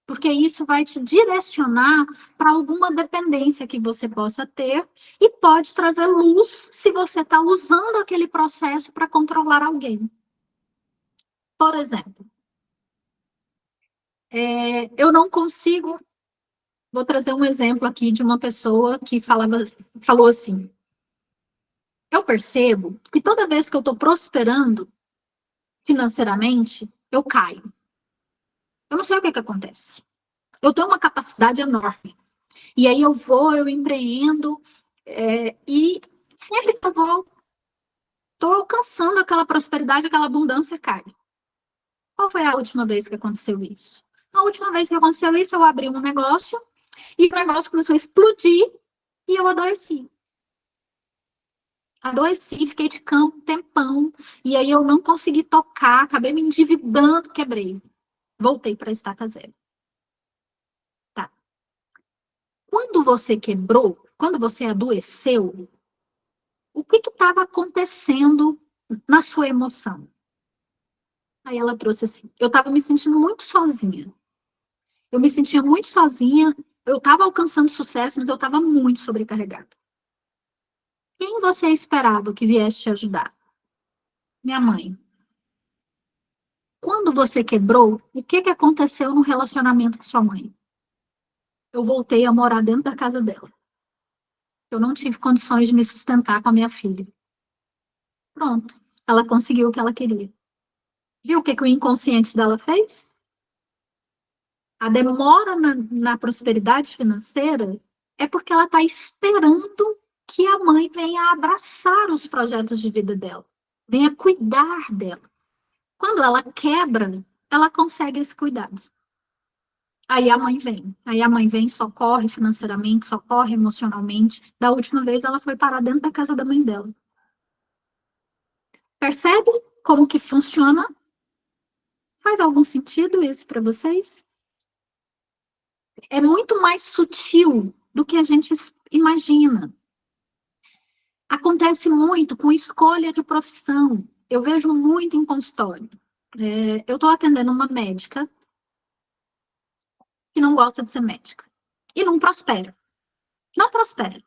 Porque isso vai te direcionar para alguma dependência que você possa ter e pode trazer luz se você está usando aquele processo para controlar alguém. Por exemplo, eu não consigo. Vou trazer um exemplo aqui de uma pessoa que falou assim: eu percebo que toda vez que eu estou prosperando financeiramente, eu caio. Eu não sei o que acontece. Eu tenho uma capacidade enorme. E aí eu empreendo, e sempre que eu vou Estou alcançando aquela prosperidade, aquela abundância cai. Qual foi a última vez que aconteceu isso? A última vez que aconteceu isso, eu abri um negócio e o negócio começou a explodir e eu adoeci. Adoeci, fiquei de cama um tempão e aí eu não consegui tocar, acabei me endividando, quebrei. Voltei para a estaca zero. Tá. Quando você quebrou, quando você adoeceu, o que estava acontecendo na sua emoção? Aí ela trouxe assim, eu estava me sentindo muito sozinha. Eu me sentia muito sozinha, eu estava alcançando sucesso, mas eu estava muito sobrecarregada. Quem você esperava que viesse te ajudar? Minha mãe. Quando você quebrou, o que aconteceu no relacionamento com sua mãe? Eu voltei a morar dentro da casa dela. Eu não tive condições de me sustentar com a minha filha. Pronto, ela conseguiu o que ela queria. Viu o que o inconsciente dela fez? A demora na prosperidade financeira é porque ela está esperando que a mãe venha abraçar os projetos de vida dela, venha cuidar dela. Quando ela quebra, ela consegue esse cuidado. Aí a mãe vem, socorre financeiramente, socorre emocionalmente. Da última vez, ela foi parar dentro da casa da mãe dela. Percebe como que funciona? Faz algum sentido isso para vocês? É muito mais sutil do que a gente imagina. Acontece muito com escolha de profissão. Eu vejo muito em consultório. Eu estou atendendo uma médica que não gosta de ser médica. E não prospera. Não prospera.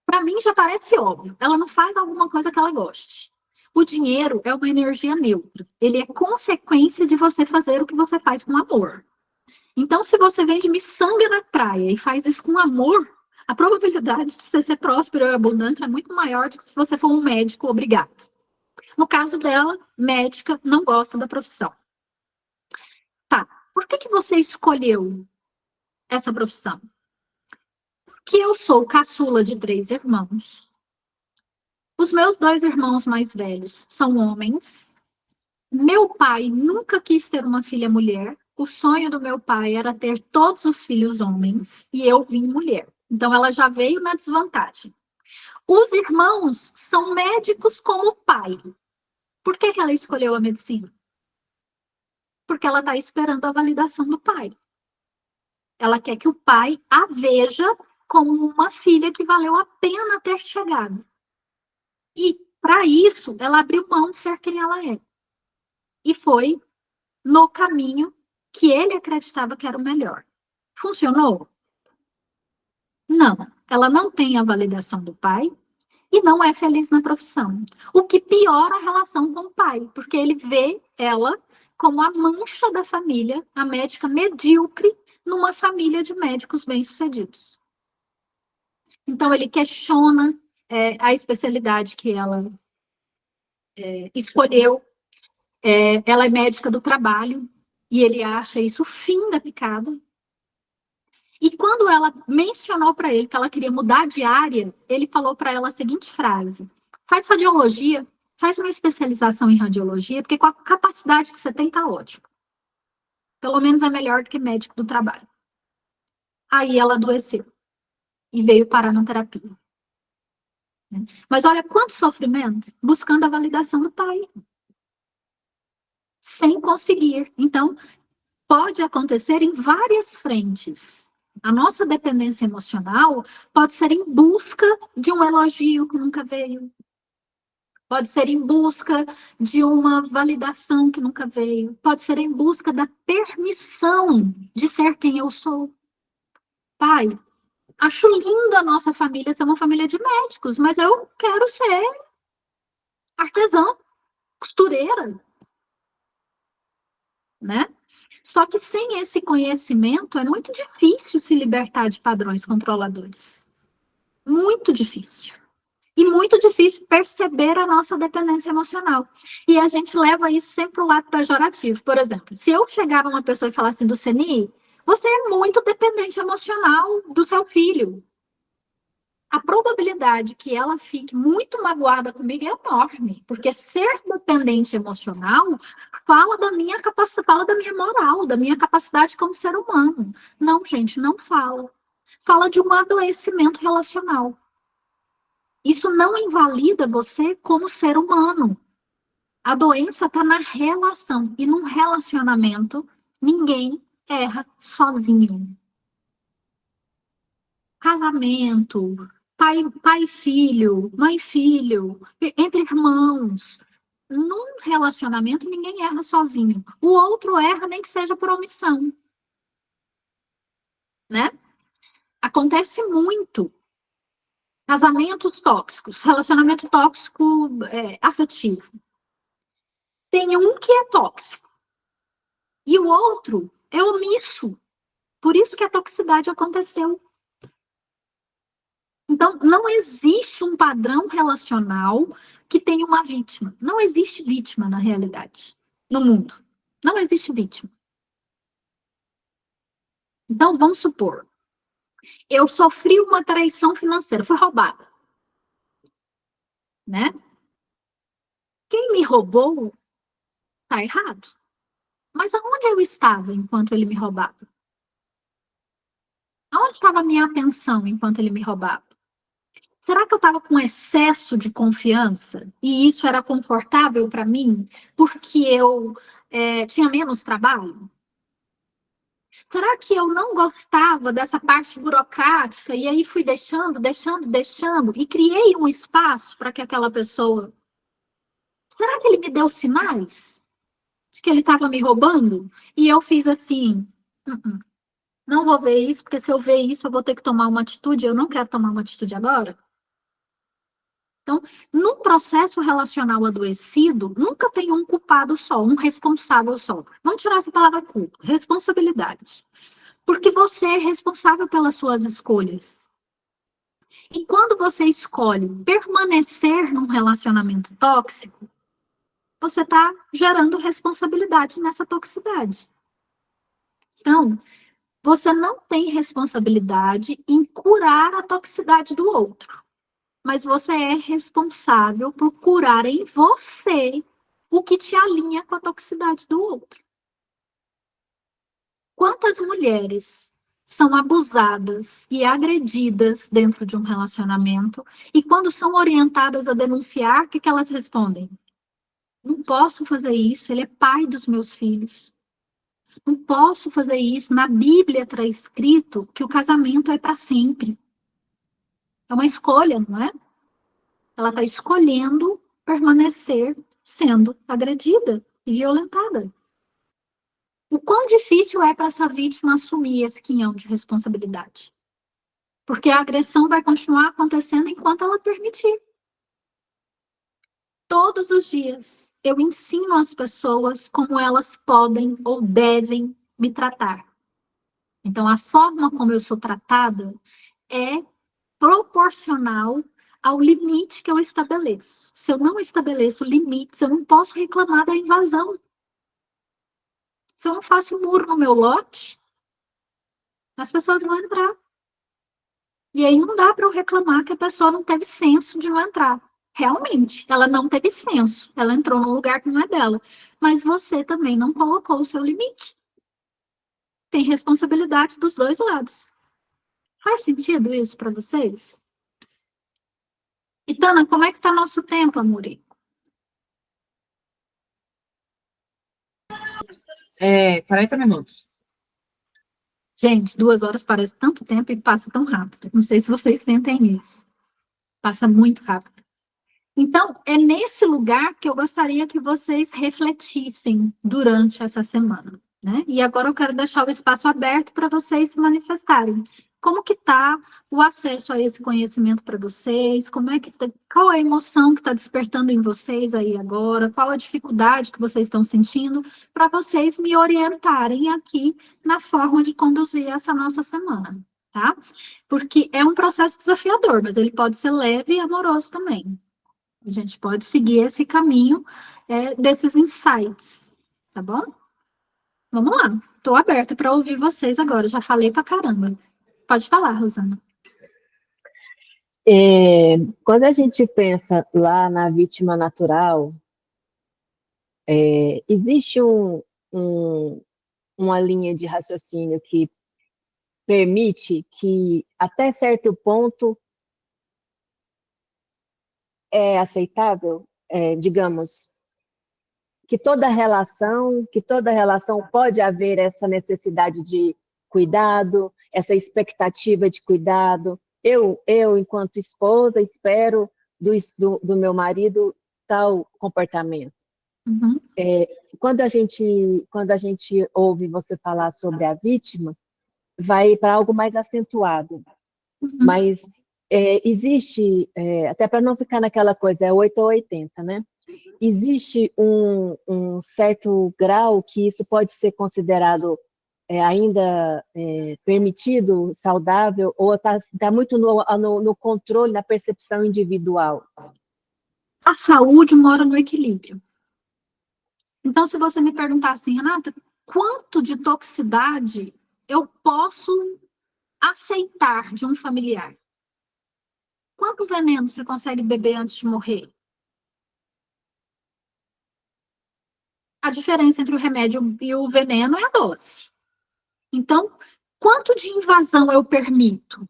Para mim já parece óbvio. Ela não faz alguma coisa que ela goste. O dinheiro é uma energia neutra. Ele é consequência de você fazer o que você faz com amor. Então, se você vende miçanga na praia e faz isso com amor, a probabilidade de você ser próspero e abundante é muito maior do que se você for um médico obrigado. No caso dela, médica não gosta da profissão. Tá, por que você escolheu essa profissão? Porque eu sou caçula de 3 irmãos. Os meus 2 irmãos mais velhos são homens. Meu pai nunca quis ter uma filha mulher. O sonho do meu pai era ter todos os filhos homens e eu vim mulher. Então, ela já veio na desvantagem. Os irmãos são médicos como o pai. Por que ela escolheu a medicina? Porque ela está esperando a validação do pai. Ela quer que o pai a veja como uma filha que valeu a pena ter chegado. E, para isso, ela abriu mão de ser quem ela é. E foi no caminho que ele acreditava que era o melhor. Funcionou? Não. Ela não tem a validação do pai e não é feliz na profissão. O que piora a relação com o pai, porque ele vê ela como a mancha da família, a médica medíocre numa família de médicos bem-sucedidos. Então, ele questiona a especialidade que ela escolheu. Ela é médica do trabalho e ele acha isso o fim da picada. E quando ela mencionou para ele que ela queria mudar de área, ele falou para ela a seguinte frase: faz radiologia, faz uma especialização em radiologia, porque com a capacidade que você tem, tá ótimo. Pelo menos é melhor do que médico do trabalho. Aí ela adoeceu e veio parar na terapia. Mas olha quanto sofrimento buscando a validação do pai. Sem conseguir. Então, pode acontecer em várias frentes. A nossa dependência emocional pode ser em busca de um elogio que nunca veio. Pode ser em busca de uma validação que nunca veio. Pode ser em busca da permissão de ser quem eu sou. Pai, acho lindo a nossa família ser uma família de médicos, mas eu quero ser artesã, costureira, né? Só que sem esse conhecimento é muito difícil se libertar de padrões controladores. Muito difícil. E muito difícil perceber a nossa dependência emocional. E a gente leva isso sempre para o lado pejorativo. Por exemplo, se eu chegar numa pessoa e falar assim, Luceni, você é muito dependente emocional do seu filho. a probabilidade que ela fique muito magoada comigo é enorme, porque ser dependente emocional fala da minha capacidade, fala da minha moral, da minha capacidade como ser humano. Não, gente, não fala. Fala de um adoecimento relacional. Isso não invalida você como ser humano. A doença está na relação. E num relacionamento, ninguém erra sozinho. Casamento, pai e filho, mãe e filho, entre irmãos. Num relacionamento, ninguém erra sozinho. O outro erra, nem que seja por omissão. Né? Acontece muito. Casamentos tóxicos, relacionamento tóxico afetivo. Tem um que é tóxico e o outro é omisso. Por isso que a toxicidade aconteceu. Então, não existe um padrão relacional que tenha uma vítima. Não existe vítima na realidade, no mundo. Não existe vítima. Então, vamos supor, eu sofri uma traição financeira, fui roubada. Né? Quem me roubou está errado. Mas aonde eu estava enquanto ele me roubava? Aonde estava a minha atenção enquanto ele me roubava? Será que eu estava com excesso de confiança e isso era confortável para mim porque eu tinha menos trabalho? Será que eu não gostava dessa parte burocrática e aí fui deixando e criei um espaço para que aquela pessoa... Será que ele me deu sinais de que ele estava me roubando? E eu fiz assim... Não vou ver isso, porque se eu ver isso, eu vou ter que tomar uma atitude. Eu não quero tomar uma atitude agora. Então, num processo relacional adoecido, nunca tem um culpado só, um responsável só. Vamos tirar essa palavra culpa. Responsabilidade. Porque você é responsável pelas suas escolhas. E quando você escolhe permanecer num relacionamento tóxico, você está gerando responsabilidade nessa toxicidade. Então, você não tem responsabilidade em curar a toxicidade do outro. Mas você é responsável por curar em você o que te alinha com a toxicidade do outro. Quantas mulheres são abusadas e agredidas dentro de um relacionamento e quando são orientadas a denunciar, o que elas respondem? Não posso fazer isso, ele é pai dos meus filhos. Não posso fazer isso. Na Bíblia está escrito que o casamento é para sempre. É uma escolha, não é? Ela está escolhendo permanecer sendo agredida e violentada. O quão difícil é para essa vítima assumir esse quinhão de responsabilidade? Porque a agressão vai continuar acontecendo enquanto ela permitir. Todos os dias eu ensino às pessoas como elas podem ou devem me tratar. Então, a forma como eu sou tratada é proporcional ao limite que eu estabeleço. Se eu não estabeleço limites, eu não posso reclamar da invasão. Se eu não faço muro no meu lote, as pessoas vão entrar. E aí não dá para eu reclamar que a pessoa não teve senso de não entrar. Realmente, ela não teve senso. Ela entrou num lugar que não é dela. Mas você também não colocou o seu limite. Tem responsabilidade dos dois lados. Faz sentido isso para vocês? E, Tana, como é que está nosso tempo, Amuri? 40 minutos. Gente, 2 horas parece tanto tempo e passa tão rápido. Não sei se vocês sentem isso. Passa muito rápido. Então, é nesse lugar que eu gostaria que vocês refletissem durante essa semana, né? E agora eu quero deixar o espaço aberto para vocês se manifestarem. Como que está o acesso a esse conhecimento para vocês? Qual a emoção que está despertando em vocês aí agora? Qual a dificuldade que vocês estão sentindo? Para vocês me orientarem aqui na forma de conduzir essa nossa semana, tá? Porque é um processo desafiador, mas ele pode ser leve e amoroso também. A gente pode seguir esse caminho desses insights, tá bom? Vamos lá, estou aberta para ouvir vocês agora, já falei pra caramba. Pode falar, Rosana. Quando a gente pensa lá na vítima natural, existe uma linha de raciocínio que permite que, até certo ponto, é aceitável, digamos, que toda relação pode haver essa necessidade de cuidado, essa expectativa de cuidado. Enquanto esposa, espero do meu marido tal comportamento. Uhum. Quando a gente ouve você falar sobre a vítima, vai para algo mais acentuado. Uhum. Mas existe, até para não ficar naquela coisa, é 8 ou 80, né? Existe um certo grau que isso pode ser considerado ainda permitido, saudável, ou está muito no controle, na percepção individual? A saúde mora no equilíbrio. Então, se você me perguntar assim, Renata, quanto de toxicidade eu posso aceitar de um familiar? Quanto veneno você consegue beber antes de morrer? A diferença entre o remédio e o veneno é a dose. Então, quanto de invasão eu permito?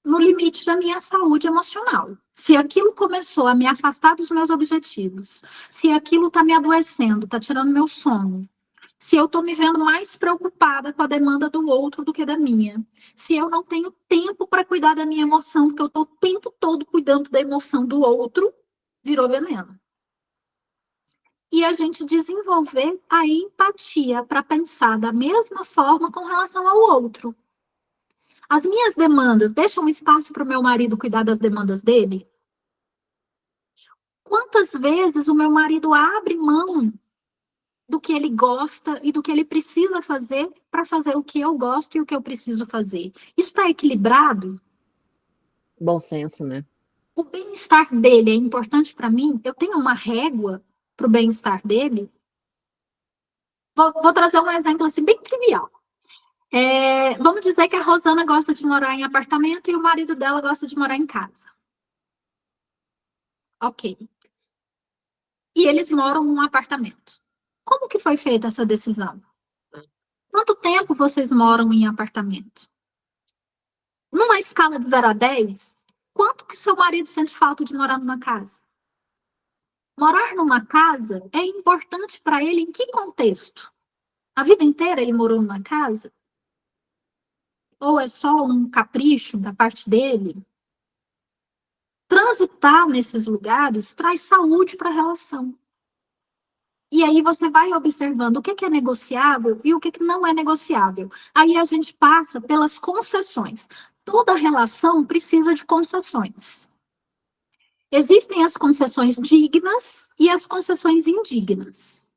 No limite da minha saúde emocional. Se aquilo começou a me afastar dos meus objetivos, se aquilo está me adoecendo, está tirando meu sono, se eu estou me vendo mais preocupada com a demanda do outro do que da minha, se eu não tenho tempo para cuidar da minha emoção, porque eu estou o tempo todo cuidando da emoção do outro, virou veneno. E a gente desenvolver a empatia para pensar da mesma forma com relação ao outro. As minhas demandas deixam um espaço para o meu marido cuidar das demandas dele? Quantas vezes o meu marido abre mão do que ele gosta e do que ele precisa fazer para fazer o que eu gosto e o que eu preciso fazer? Isso está equilibrado? Bom senso, né? O bem-estar dele é importante para mim? Eu tenho uma régua para o bem-estar dele? Vou trazer um exemplo assim, bem trivial. Vamos dizer que a Rosana gosta de morar em apartamento e o marido dela gosta de morar em casa. Ok. E eles moram num apartamento. Como que foi feita essa decisão? Quanto tempo vocês moram em apartamento? Numa escala de 0 a 10, quanto que seu marido sente falta de morar numa casa? Morar numa casa é importante para ele em que contexto? A vida inteira ele morou numa casa? Ou é só um capricho da parte dele? Transitar nesses lugares traz saúde para a relação. E aí você vai observando o que é negociável e o que não é negociável. Aí a gente passa pelas concessões. Toda relação precisa de concessões. Existem as concessões dignas e as concessões indignas.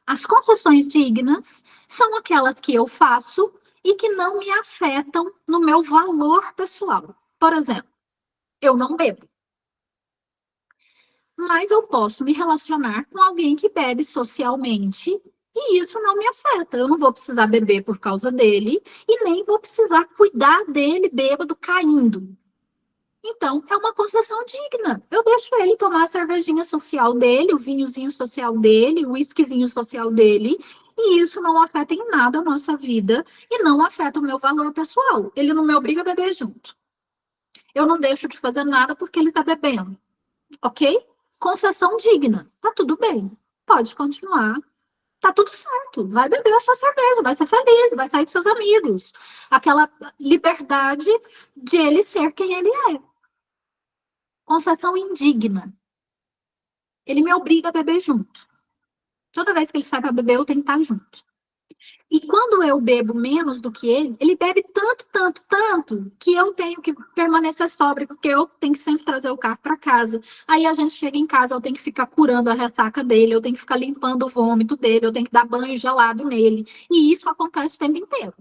As concessões dignas são aquelas que eu faço e que não me afetam no meu valor pessoal. Por exemplo, eu não bebo. Mas eu posso me relacionar com alguém que bebe socialmente e isso não me afeta. Eu não vou precisar beber por causa dele e nem vou precisar cuidar dele bêbado caindo. Então, é uma concessão digna. Eu deixo ele tomar a cervejinha social dele, o vinhozinho social dele, o whiskyzinho social dele, e isso não afeta em nada a nossa vida e não afeta o meu valor pessoal. Ele não me obriga a beber junto. Eu não deixo de fazer nada porque ele está bebendo. Ok? Concessão digna. Tá tudo bem. Pode continuar. Tá tudo certo. Vai beber a sua cerveja, vai ser feliz, vai sair com seus amigos. Aquela liberdade de ele ser quem ele é. Concessão indigna. Ele me obriga a beber junto. Toda vez que ele sai para beber, eu tenho que estar junto. E quando eu bebo menos do que ele bebe tanto, tanto, tanto, que eu tenho que permanecer sóbrio, porque eu tenho que sempre trazer o carro para casa. Aí a gente chega em casa, eu tenho que ficar curando a ressaca dele, eu tenho que ficar limpando o vômito dele, eu tenho que dar banho gelado nele. E isso acontece o tempo inteiro.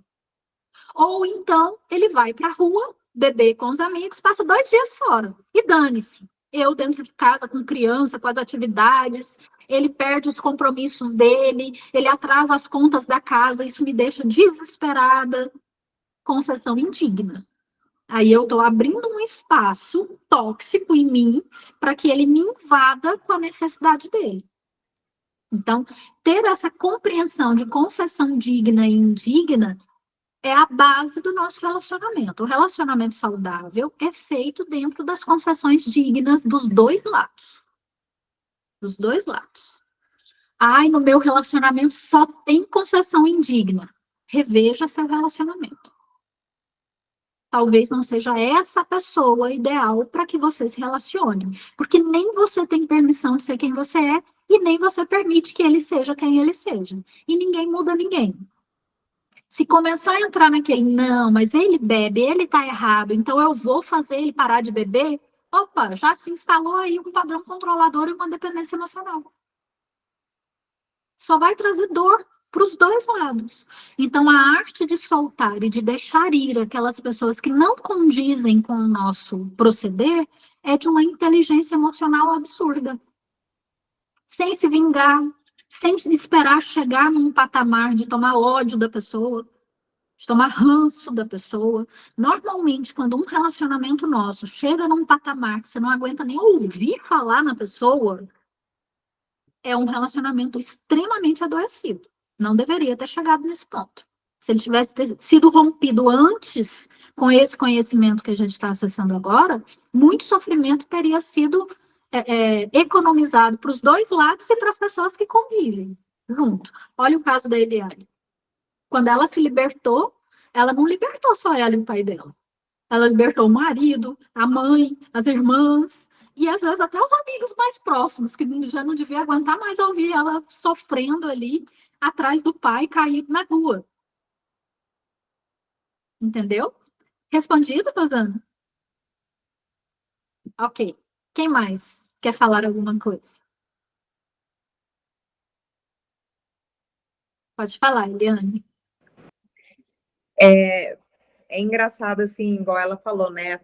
Ou então, ele vai para a rua, beber com os amigos, passa 2 dias fora. E dane-se. Eu dentro de casa, com criança, com as atividades, ele perde os compromissos dele, ele atrasa as contas da casa, isso me deixa desesperada. Concessão indigna. Aí eu estou abrindo um espaço tóxico em mim para que ele me invada com a necessidade dele. Então, ter essa compreensão de concessão digna e indigna é a base do nosso relacionamento. O relacionamento saudável é feito dentro das concessões dignas dos dois lados. Dos dois lados. Ai, no meu relacionamento só tem concessão indigna. Reveja seu relacionamento. Talvez não seja essa pessoa ideal para que você se relacione. Porque nem você tem permissão de ser quem você é e nem você permite que ele seja quem ele seja. E ninguém muda ninguém. Se começar a entrar naquele, não, mas ele bebe, ele tá errado, então eu vou fazer ele parar de beber, opa, já se instalou aí um padrão controlador e uma dependência emocional. Só vai trazer dor para os dois lados. Então, a arte de soltar e de deixar ir aquelas pessoas que não condizem com o nosso proceder é de uma inteligência emocional absurda. Sem se vingar, sem esperar chegar num patamar de tomar ódio da pessoa, de tomar ranço da pessoa. Normalmente, quando um relacionamento nosso chega num patamar que você não aguenta nem ouvir falar na pessoa, é um relacionamento extremamente adoecido. Não deveria ter chegado nesse ponto. Se ele tivesse sido rompido antes, com esse conhecimento que a gente está acessando agora, muito sofrimento teria sido economizado para os dois lados e para as pessoas que convivem junto. Olha o caso da Eliane. Quando ela se libertou, ela não libertou só ela e o pai dela. Ela libertou o marido, a mãe, as irmãs, e às vezes até os amigos mais próximos, que já não devia aguentar mais ouvir ela sofrendo ali atrás do pai, caído na rua. Entendeu? Respondido, Rosana? Ok. Quem mais quer falar alguma coisa? Pode falar, Eliane. É engraçado, assim, igual ela falou, né?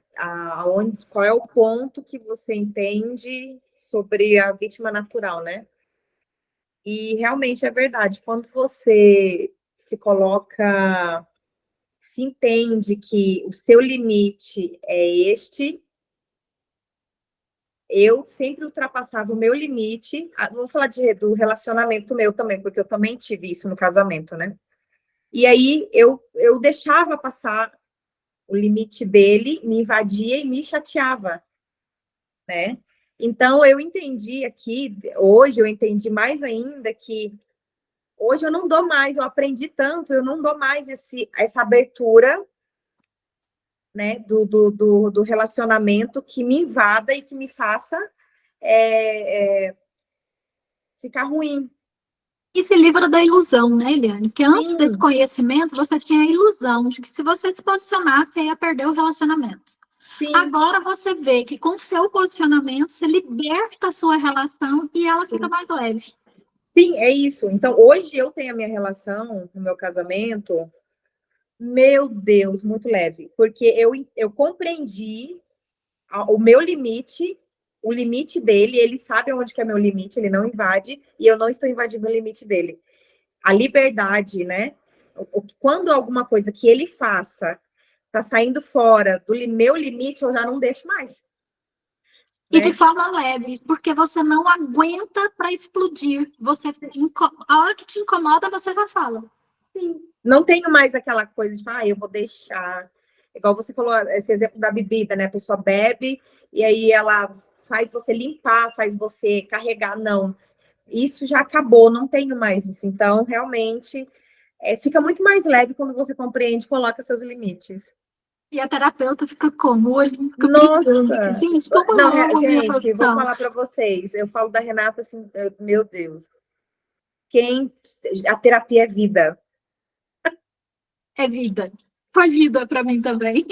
Qual é o ponto que você entende sobre a vítima natural, né? E realmente é verdade. Quando você se coloca, se entende que o seu limite é este, eu sempre ultrapassava o meu limite. Vamos falar do relacionamento meu também, porque eu também tive isso no casamento, né? E aí eu deixava passar o limite dele, me invadia e me chateava, né? Então eu entendi aqui, hoje eu entendi mais ainda que hoje eu não dou mais, eu aprendi tanto, eu não dou mais essa abertura, né, do relacionamento que me invada e que me faça ficar ruim. E se livra da ilusão, né, Eliane? Porque antes Sim. desse conhecimento, você tinha a ilusão de que se você se posicionasse, você ia perder o relacionamento. Sim. Agora você vê que com o seu posicionamento, você liberta a sua relação e ela fica mais leve. Sim, é isso. Então, hoje eu tenho a minha relação, o meu casamento, meu Deus, muito leve. Porque eu compreendi o meu limite, o limite dele, ele sabe onde que é meu limite, ele não invade, e eu não estou invadindo o limite dele. A liberdade, né? Quando alguma coisa que ele faça tá saindo fora do meu limite, eu já não deixo mais. E de forma leve, porque você não aguenta para explodir. A hora que te incomoda, você já fala. Sim. Não tenho mais aquela coisa de, eu vou deixar. Igual você falou, esse exemplo da bebida, né? A pessoa bebe e aí ela faz você limpar, faz você carregar. Não. Isso já acabou, não tenho mais isso. Então, realmente, fica muito mais leve quando você compreende e coloca seus limites. E a terapeuta fica como? O olho fica Nossa! brilhando. Gente, como não, eu amo a minha gente, profissão. vou falar para vocês. Eu falo da Renata assim, meu Deus. A terapia é vida. É vida. Foi vida para mim também.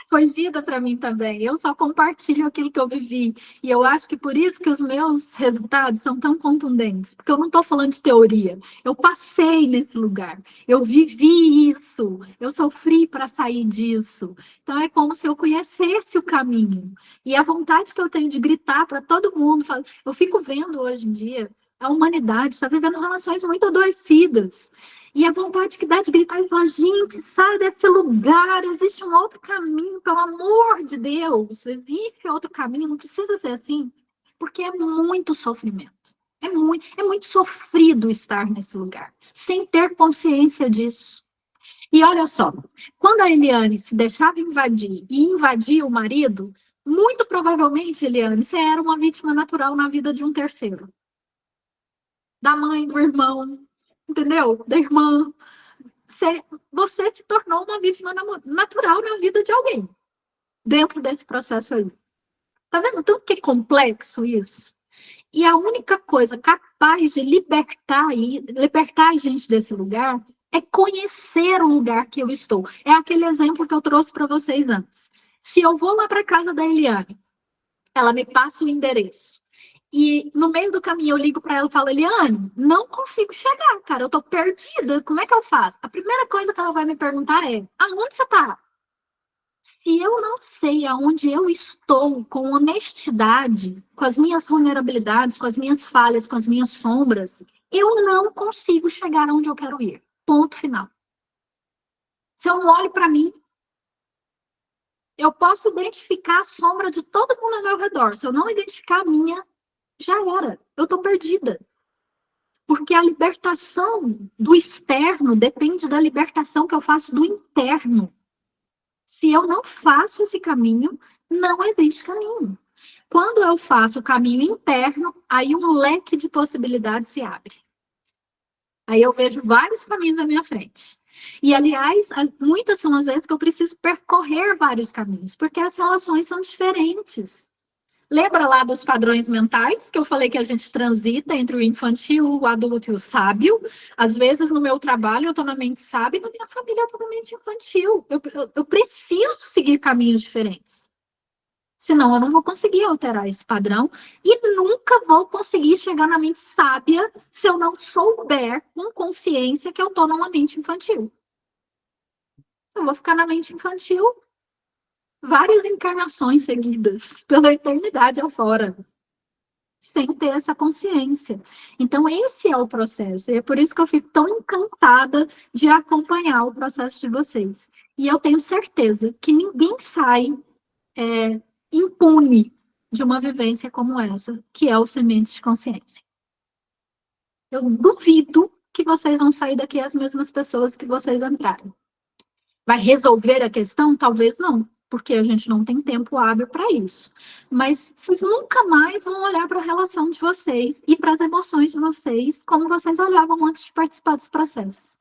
Foi vida para mim também. Eu só compartilho aquilo que eu vivi. E eu acho que por isso que os meus resultados são tão contundentes. Porque eu não estou falando de teoria. Eu passei nesse lugar. Eu vivi isso. Eu sofri para sair disso. Então é como se eu conhecesse o caminho. E a vontade que eu tenho de gritar para todo mundo. Eu fico vendo hoje em dia a humanidade está vivendo relações muito adoecidas. E a vontade que dá de gritar e falar, gente, sai desse lugar, existe um outro caminho, pelo amor de Deus, existe outro caminho, não precisa ser assim, porque é muito sofrimento. É muito sofrido estar nesse lugar, sem ter consciência disso. E olha só, quando a Eliane se deixava invadir e invadia o marido, muito provavelmente, Eliane, você era uma vítima natural na vida de um terceiro. Da mãe, do irmão, entendeu? Da irmã. Você se tornou uma vítima natural na vida de alguém, dentro desse processo aí. Tá vendo tanto que é complexo isso? E a única coisa capaz de libertar a gente desse lugar é conhecer o lugar que eu estou. É aquele exemplo que eu trouxe para vocês antes. Se eu vou lá para casa da Eliane, ela me passa o endereço. E no meio do caminho eu ligo para ela e falo, Eliane, não consigo chegar, cara, eu tô perdida, como é que eu faço? A primeira coisa que ela vai me perguntar é, aonde você tá? Se eu não sei aonde eu estou com honestidade, com as minhas vulnerabilidades, com as minhas falhas, com as minhas sombras, eu não consigo chegar onde eu quero ir. Ponto final. Se eu não olho para mim, eu posso identificar a sombra de todo mundo ao meu redor. Se eu não identificar a minha, já era. Eu estou perdida. Porque a libertação do externo depende da libertação que eu faço do interno. Se eu não faço esse caminho, não existe caminho. Quando eu faço o caminho interno, aí um leque de possibilidades se abre. Aí eu vejo vários caminhos à minha frente. E, aliás, muitas são as vezes que eu preciso percorrer vários caminhos, porque as relações são diferentes. Lembra lá dos padrões mentais, que eu falei que a gente transita entre o infantil, o adulto e o sábio? Às vezes, no meu trabalho, eu estou na mente sábia, e na minha família, eu estou na mente infantil. Eu preciso seguir caminhos diferentes. Senão, eu não vou conseguir alterar esse padrão e nunca vou conseguir chegar na mente sábia se eu não souber com consciência que eu estou numa mente infantil. Eu vou ficar na mente infantil várias encarnações seguidas, pela eternidade afora, sem ter essa consciência. Então, esse é o processo. E é por isso que eu fico tão encantada de acompanhar o processo de vocês. E eu tenho certeza que ninguém sai impune de uma vivência como essa, que é o Sementes de Consciência. Eu duvido que vocês vão sair daqui as mesmas pessoas que vocês entraram. Vai resolver a questão? Talvez não, porque a gente não tem tempo hábil para isso. Mas vocês nunca mais vão olhar para a relação de vocês e para as emoções de vocês como vocês olhavam antes de participar desse processo.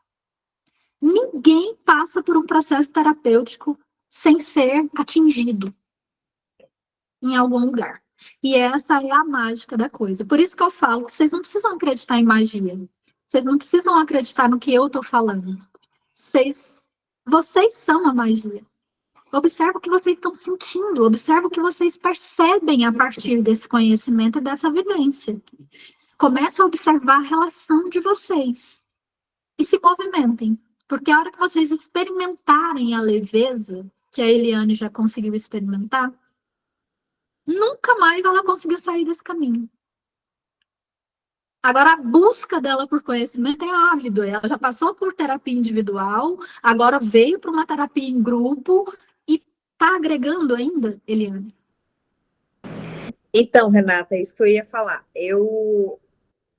Ninguém passa por um processo terapêutico sem ser atingido em algum lugar. E essa é a mágica da coisa. Por isso que eu falo que vocês não precisam acreditar em magia. Vocês não precisam acreditar no que eu estou falando. Vocês são a magia. Observa o que vocês estão sentindo. Observa o que vocês percebem a partir desse conhecimento e dessa vivência. Começa a observar a relação de vocês. E se movimentem. Porque a hora que vocês experimentarem a leveza, que a Eliane já conseguiu experimentar, nunca mais ela conseguiu sair desse caminho. Agora, a busca dela por conhecimento é ávida. Ela já passou por terapia individual, agora veio para uma terapia em grupo e está agregando ainda, Eliane? Então, Renata, é isso que eu ia falar.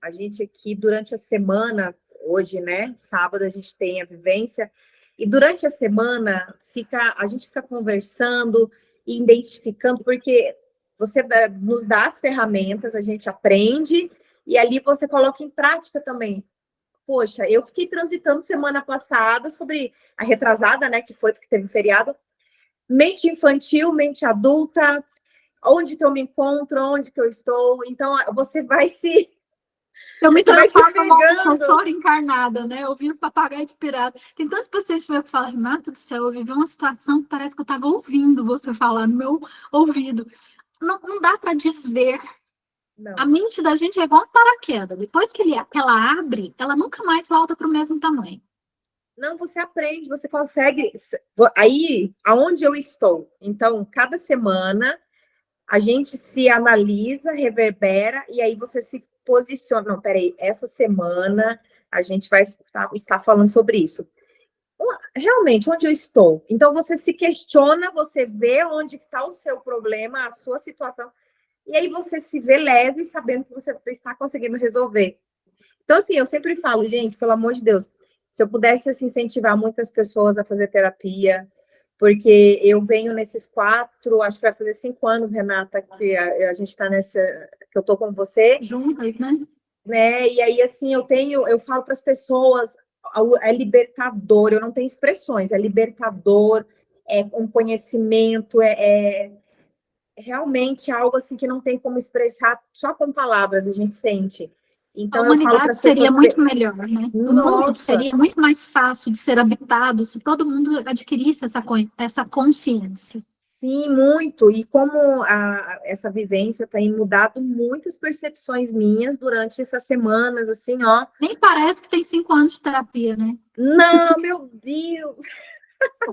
A gente aqui, durante a semana, hoje, né, sábado, a gente tem a vivência, e durante a semana, a gente fica conversando e identificando, porque você nos dá as ferramentas, a gente aprende, e ali você coloca em prática também. Poxa, eu fiquei transitando semana passada sobre a retrasada, né, que foi porque teve feriado, mente infantil, mente adulta, onde que eu me encontro, onde que eu estou. Então, você vai se... Eu me transformo numa professora encarnada, né? Eu viro papagaio de pirata. Tem tanto paciente meu que fala, Renata do céu, eu vivi uma situação que parece que eu estava ouvindo você falar no meu ouvido. Não dá para desver. Não. A mente da gente é igual um paraquedas. Depois que ela abre, ela nunca mais volta para o mesmo tamanho. Não, você aprende, você consegue... Aí, aonde eu estou? Então, cada semana, a gente se analisa, reverbera, e aí você se posiciona. Não, peraí, essa semana a gente vai estar falando sobre isso. Realmente, onde eu estou? Então, você se questiona, você vê onde está o seu problema, a sua situação, e aí você se vê leve, sabendo que você está conseguindo resolver. Então, assim, eu sempre falo, gente, pelo amor de Deus, se eu pudesse assim, incentivar muitas pessoas a fazer terapia, porque eu venho nesses 4, acho que vai fazer 5 anos, Renata, que a gente está nessa, que eu estou com você. Juntas, né? E aí, assim, eu falo para as pessoas, é libertador, eu não tenho expressões, é libertador, é um conhecimento, é realmente algo assim que não tem como expressar só com palavras, a gente sente. A Então, eu falo para humanidade as seria pessoas... muito melhor, né? O mundo Nossa, seria muito mais fácil de ser habitado se todo mundo adquirisse essa consciência. sim, muito. E como essa vivência tem mudado muitas percepções minhas durante essas semanas, assim, ó. Nem parece que tem 5 anos de terapia, né? Não, meu Deus!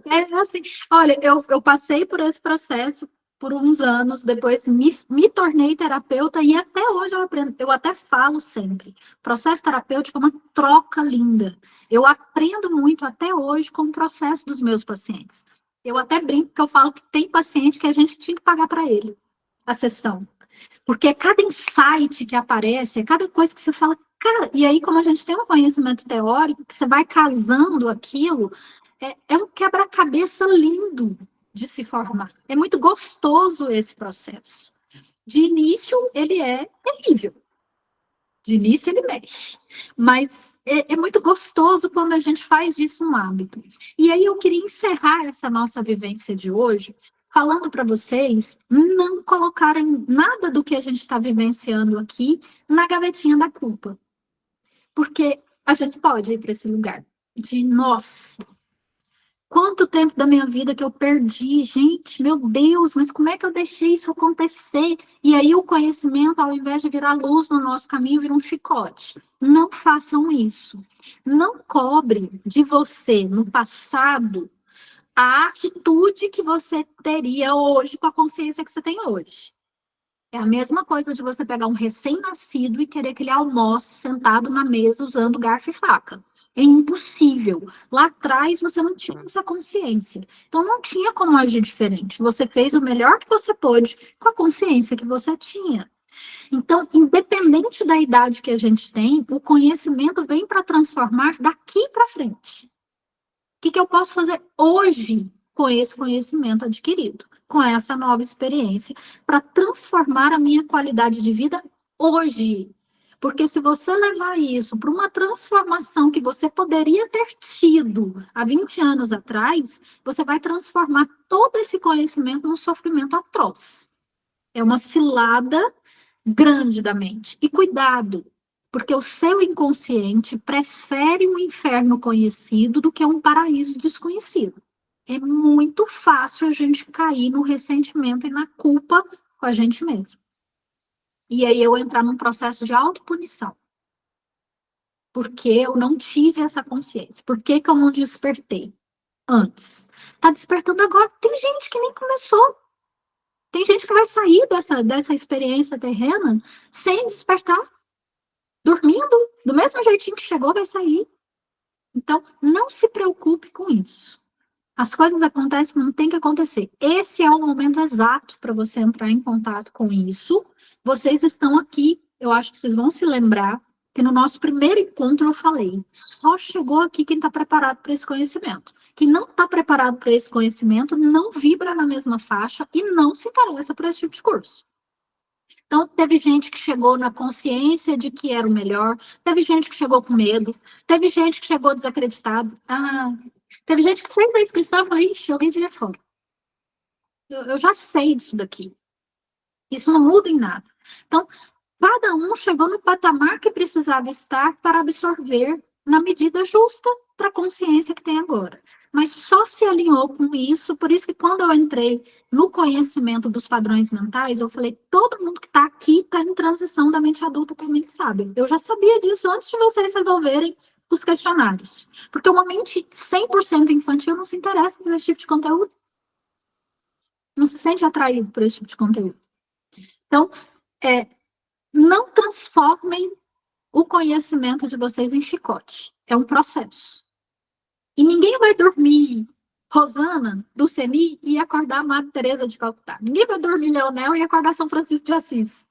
É assim, olha, eu passei por esse processo por uns anos, depois me tornei terapeuta e até hoje eu aprendo, eu até falo sempre. Processo terapêutico é uma troca linda. Eu aprendo muito até hoje com o processo dos meus pacientes. Eu até brinco que eu falo que tem paciente que a gente tinha que pagar para ele a sessão. Porque cada insight que aparece, cada coisa que você fala, cara, e aí, como a gente tem um conhecimento teórico, que você vai casando aquilo, é um quebra-cabeça lindo de se formar. É muito gostoso esse processo. De início, ele é terrível. De início, ele mexe. Mas é muito gostoso quando a gente faz disso um hábito. E aí, eu queria encerrar essa nossa vivência de hoje falando para vocês não colocarem nada do que a gente está vivenciando aqui na gavetinha da culpa. Porque a gente pode ir para esse lugar de, nossa, quanto tempo da minha vida que eu perdi, gente, meu Deus, mas como é que eu deixei isso acontecer? E aí o conhecimento, ao invés de virar luz no nosso caminho, vira um chicote. Não façam isso. Não cobre de você, no passado, a atitude que você teria hoje com a consciência que você tem hoje. É a mesma coisa de você pegar um recém-nascido e querer que ele almoce sentado na mesa usando garfo e faca. É impossível. Lá atrás você não tinha essa consciência. Então não tinha como agir diferente. Você fez o melhor que você pôde com a consciência que você tinha. Então, independente da idade que a gente tem, o conhecimento vem para transformar daqui para frente. O que eu posso fazer hoje com esse conhecimento adquirido, com essa nova experiência, para transformar a minha qualidade de vida hoje? Porque se você levar isso para uma transformação que você poderia ter tido há 20 anos atrás, você vai transformar todo esse conhecimento num sofrimento atroz. É uma cilada grande da mente. E cuidado, porque o seu inconsciente prefere um inferno conhecido do que um paraíso desconhecido. É muito fácil a gente cair no ressentimento e na culpa com a gente mesmo. E aí eu entrar num processo de autopunição. Porque eu não tive essa consciência. Por que eu não despertei antes? Tá despertando agora. Tem gente que nem começou. Tem gente que vai sair dessa experiência terrena sem despertar. Dormindo, do mesmo jeitinho que chegou, vai sair. Então, não se preocupe com isso. As coisas acontecem como tem que acontecer. Esse é o momento exato para você entrar em contato com isso. Vocês estão aqui, eu acho que vocês vão se lembrar que no nosso primeiro encontro eu falei, só chegou aqui quem está preparado para esse conhecimento. Quem não está preparado para esse conhecimento não vibra na mesma faixa e não se interessa por esse tipo de curso. Então, teve gente que chegou na consciência de que era o melhor, teve gente que chegou com medo, teve gente que chegou desacreditado. Teve gente que fez a inscrição e falou, ixi, joguei dinheiro fora. Eu já sei disso daqui. Isso não muda em nada. Então, cada um chegou no patamar que precisava estar para absorver na medida justa para a consciência que tem agora. Mas só se alinhou com isso, por isso que quando eu entrei no conhecimento dos padrões mentais, eu falei, todo mundo que está aqui está em transição da mente adulta para a mente sábia. Eu já sabia disso antes de vocês resolverem os questionários. Porque uma mente 100% infantil não se interessa por esse tipo de conteúdo. Não se sente atraído por esse tipo de conteúdo. Então, não transformem o conhecimento de vocês em chicote. É um processo. E ninguém vai dormir Rosana, do CEMI, e acordar a Madre Teresa de Calcutá. Ninguém vai dormir Leonel e acordar São Francisco de Assis.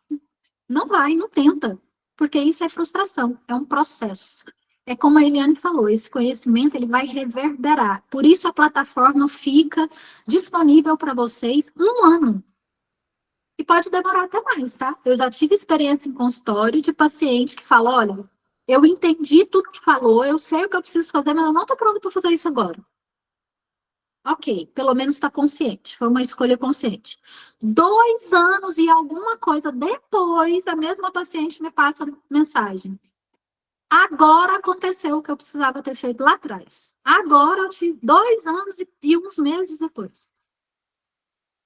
Não vai, não tenta. Porque isso é frustração, é um processo. É como a Eliane falou, esse conhecimento ele vai reverberar. Por isso a plataforma fica disponível para vocês 1 ano. E pode demorar até mais, tá? Eu já tive experiência em consultório de paciente que fala, olha, eu entendi tudo que falou, eu sei o que eu preciso fazer, mas eu não estou pronto para fazer isso agora. Ok, pelo menos está consciente, foi uma escolha consciente. 2 anos e alguma coisa depois, a mesma paciente me passa mensagem. Agora aconteceu o que eu precisava ter feito lá atrás. Agora eu tive 2 anos e uns meses depois.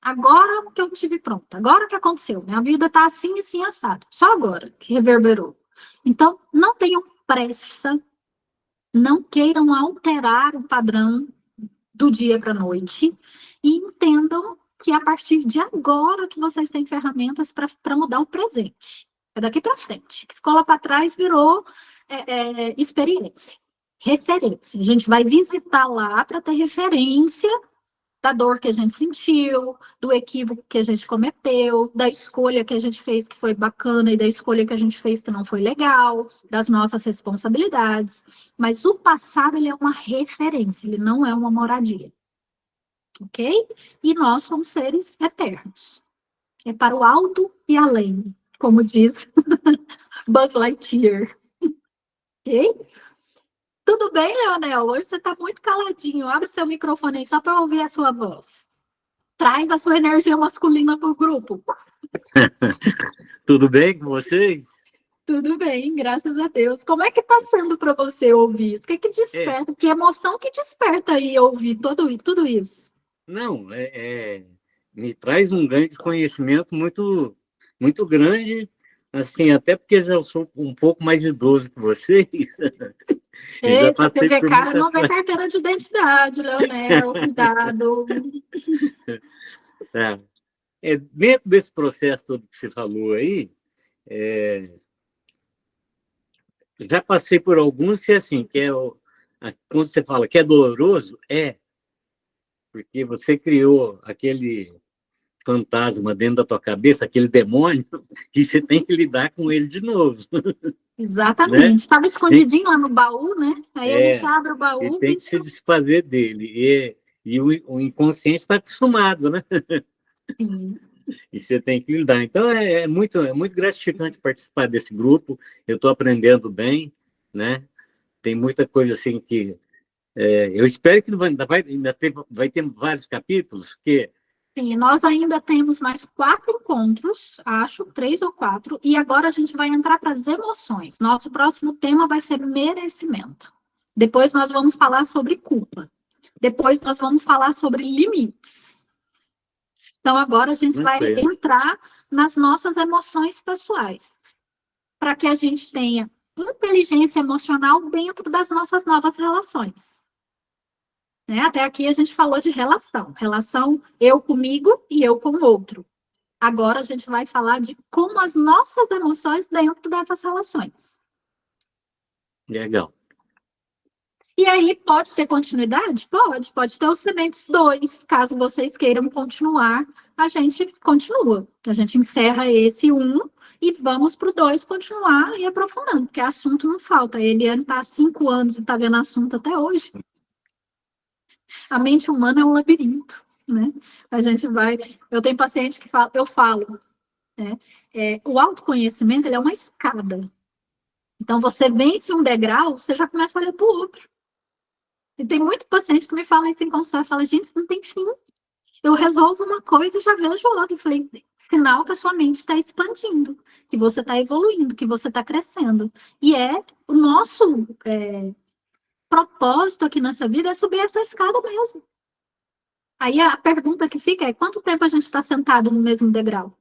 Agora que eu tive pronto, agora que aconteceu. Minha vida está assim, assim, assado. Só agora que reverberou. Então, não tenham pressa, não queiram alterar o padrão do dia para a noite e entendam que a partir de agora que vocês têm ferramentas para mudar o presente. É daqui para frente. O que ficou lá para trás virou experiência, referência. A gente vai visitar lá para ter referência da dor que a gente sentiu, do equívoco que a gente cometeu, da escolha que a gente fez que foi bacana e da escolha que a gente fez que não foi legal, das nossas responsabilidades. Mas o passado, ele é uma referência, ele não é uma moradia. Ok? E nós somos seres eternos. É para o alto e além, como diz Buzz Lightyear. Ok? Tudo bem, Leonel? Hoje você está muito caladinho. Abre seu microfone aí só para eu ouvir a sua voz. Traz a sua energia masculina para o grupo. Tudo bem com vocês? Tudo bem, graças a Deus. Como é que está sendo para você ouvir isso? O que desperta? Que emoção que desperta aí ouvir tudo isso? Não, me traz um grande conhecimento muito, muito grande, assim, até porque já sou um pouco mais idoso que vocês. Eita, TV cara não vê carteira de identidade, Leonel, cuidado. Tá. Dentro desse processo todo que você falou aí, já passei por alguns que, assim, quando você fala que é doloroso, porque você criou aquele fantasma dentro da tua cabeça, aquele demônio, que você tem que lidar com ele de novo. Exatamente. Estava escondidinho lá no baú, né? Aí a gente abre o baú e tem que se desfazer dele. E o inconsciente está acostumado, né? Sim. E você tem que lidar. Então, é muito gratificante participar desse grupo. Eu estou aprendendo bem, né? Tem muita coisa assim que... eu espero que vai ter vários capítulos, porque... Sim, nós ainda temos mais 4 encontros, acho, 3 ou 4, e agora a gente vai entrar para as emoções. Nosso próximo tema vai ser merecimento. Depois nós vamos falar sobre culpa. Depois nós vamos falar sobre limites. Então agora a gente vai entrar nas nossas emoções pessoais, para que a gente tenha inteligência emocional dentro das nossas novas relações. Né? Até aqui a gente falou de relação eu comigo e eu com o outro. Agora a gente vai falar de como as nossas emoções dentro dessas relações. Legal. E aí, pode ter continuidade? Pode ter os Sementes 2, caso vocês queiram continuar, a gente continua. A gente encerra esse 1 e vamos para o 2 continuar e aprofundando, porque assunto não falta. A Eliane está há 5 anos e está vendo assunto até hoje. A mente humana é um labirinto, né? A gente vai... Eu tenho paciente que fala, eu falo, né? O autoconhecimento, ele é uma escada. Então, você vence um degrau, você já começa a olhar para o outro. E tem muito paciente que me fala isso em consultório, fala, gente, isso não tem fim. Eu resolvo uma coisa e já vejo outra. Eu falei, sinal que a sua mente está expandindo, que você está evoluindo, que você está crescendo. E o nosso... propósito aqui nessa vida é subir essa escada mesmo. Aí a pergunta que fica é, quanto tempo a gente está sentado no mesmo degrau?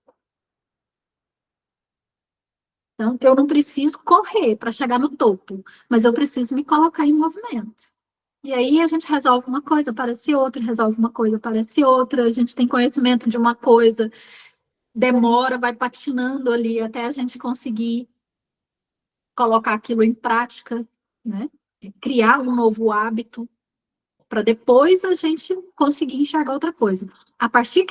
Então, eu não preciso correr para chegar no topo, mas eu preciso me colocar em movimento. E aí a gente resolve uma coisa, parece outra, resolve uma coisa, parece outra, a gente tem conhecimento de uma coisa, demora, vai patinando ali até a gente conseguir colocar aquilo em prática, né? Criar um novo hábito, para depois a gente conseguir enxergar outra coisa. A partir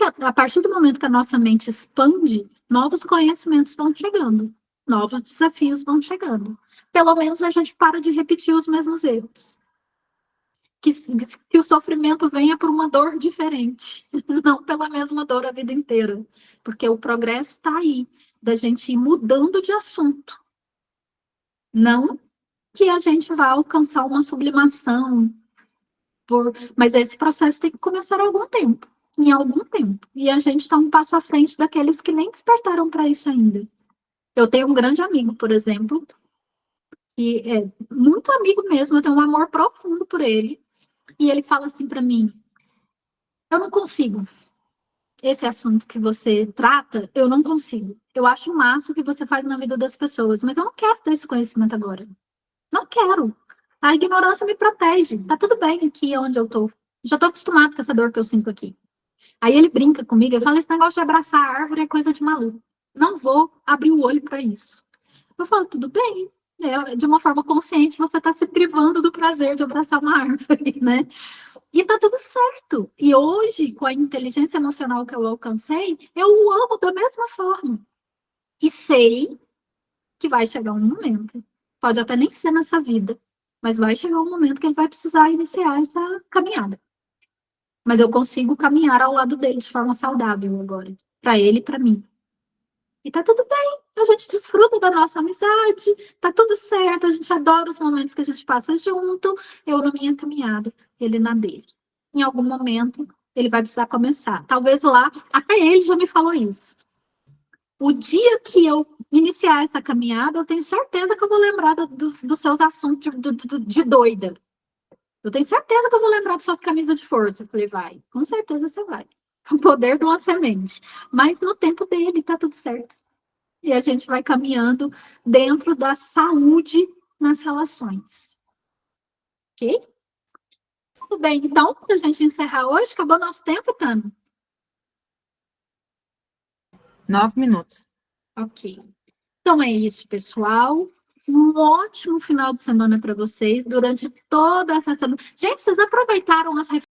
do momento que a nossa mente expande, novos conhecimentos vão chegando, novos desafios vão chegando. Pelo menos a gente para de repetir os mesmos erros. Que o sofrimento venha por uma dor diferente, não pela mesma dor a vida inteira. Porque o progresso está aí, da gente ir mudando de assunto. Não que a gente vá alcançar uma sublimação, mas esse processo tem que começar há algum tempo, em algum tempo. E a gente está um passo à frente daqueles que nem despertaram para isso ainda. Eu tenho um grande amigo, por exemplo, que é muito amigo mesmo, eu tenho um amor profundo por ele, e ele fala assim para mim: eu não consigo. Esse assunto que você trata, eu não consigo. Eu acho o máximo o que você faz na vida das pessoas, mas eu não quero ter esse conhecimento agora. Não quero. A ignorância me protege. Tá tudo bem aqui onde eu tô. Já tô acostumado com essa dor que eu sinto aqui. Aí ele brinca comigo, ele fala: esse negócio de abraçar a árvore é coisa de maluco. Não vou abrir o olho para isso. Eu falo: tudo bem. De uma forma consciente, você está se privando do prazer de abraçar uma árvore, né? E tá tudo certo. E hoje, com a inteligência emocional que eu alcancei, eu o amo da mesma forma. E sei que vai chegar um momento, pode até nem ser nessa vida, mas vai chegar um momento que ele vai precisar iniciar essa caminhada. Mas eu consigo caminhar ao lado dele de forma saudável agora, para ele e para mim. E tá tudo bem, a gente desfruta da nossa amizade, tá tudo certo, a gente adora os momentos que a gente passa junto, eu na minha caminhada, ele na dele. Em algum momento, ele vai precisar começar. Talvez lá, até ele já me falou isso. O dia que eu iniciar essa caminhada, eu tenho certeza que eu vou lembrar dos seus assuntos de doida. Eu tenho certeza que eu vou lembrar das suas camisas de força. Eu falei: vai, com certeza você vai. O poder de uma semente. Mas no tempo dele, tá tudo certo. E a gente vai caminhando dentro da saúde nas relações. Ok? Tudo bem. Então, para a gente encerrar hoje, acabou nosso tempo, Tana? 9 minutos. Ok. Então é isso, pessoal. Um ótimo final de semana para vocês durante toda essa semana. Gente, vocês aproveitaram as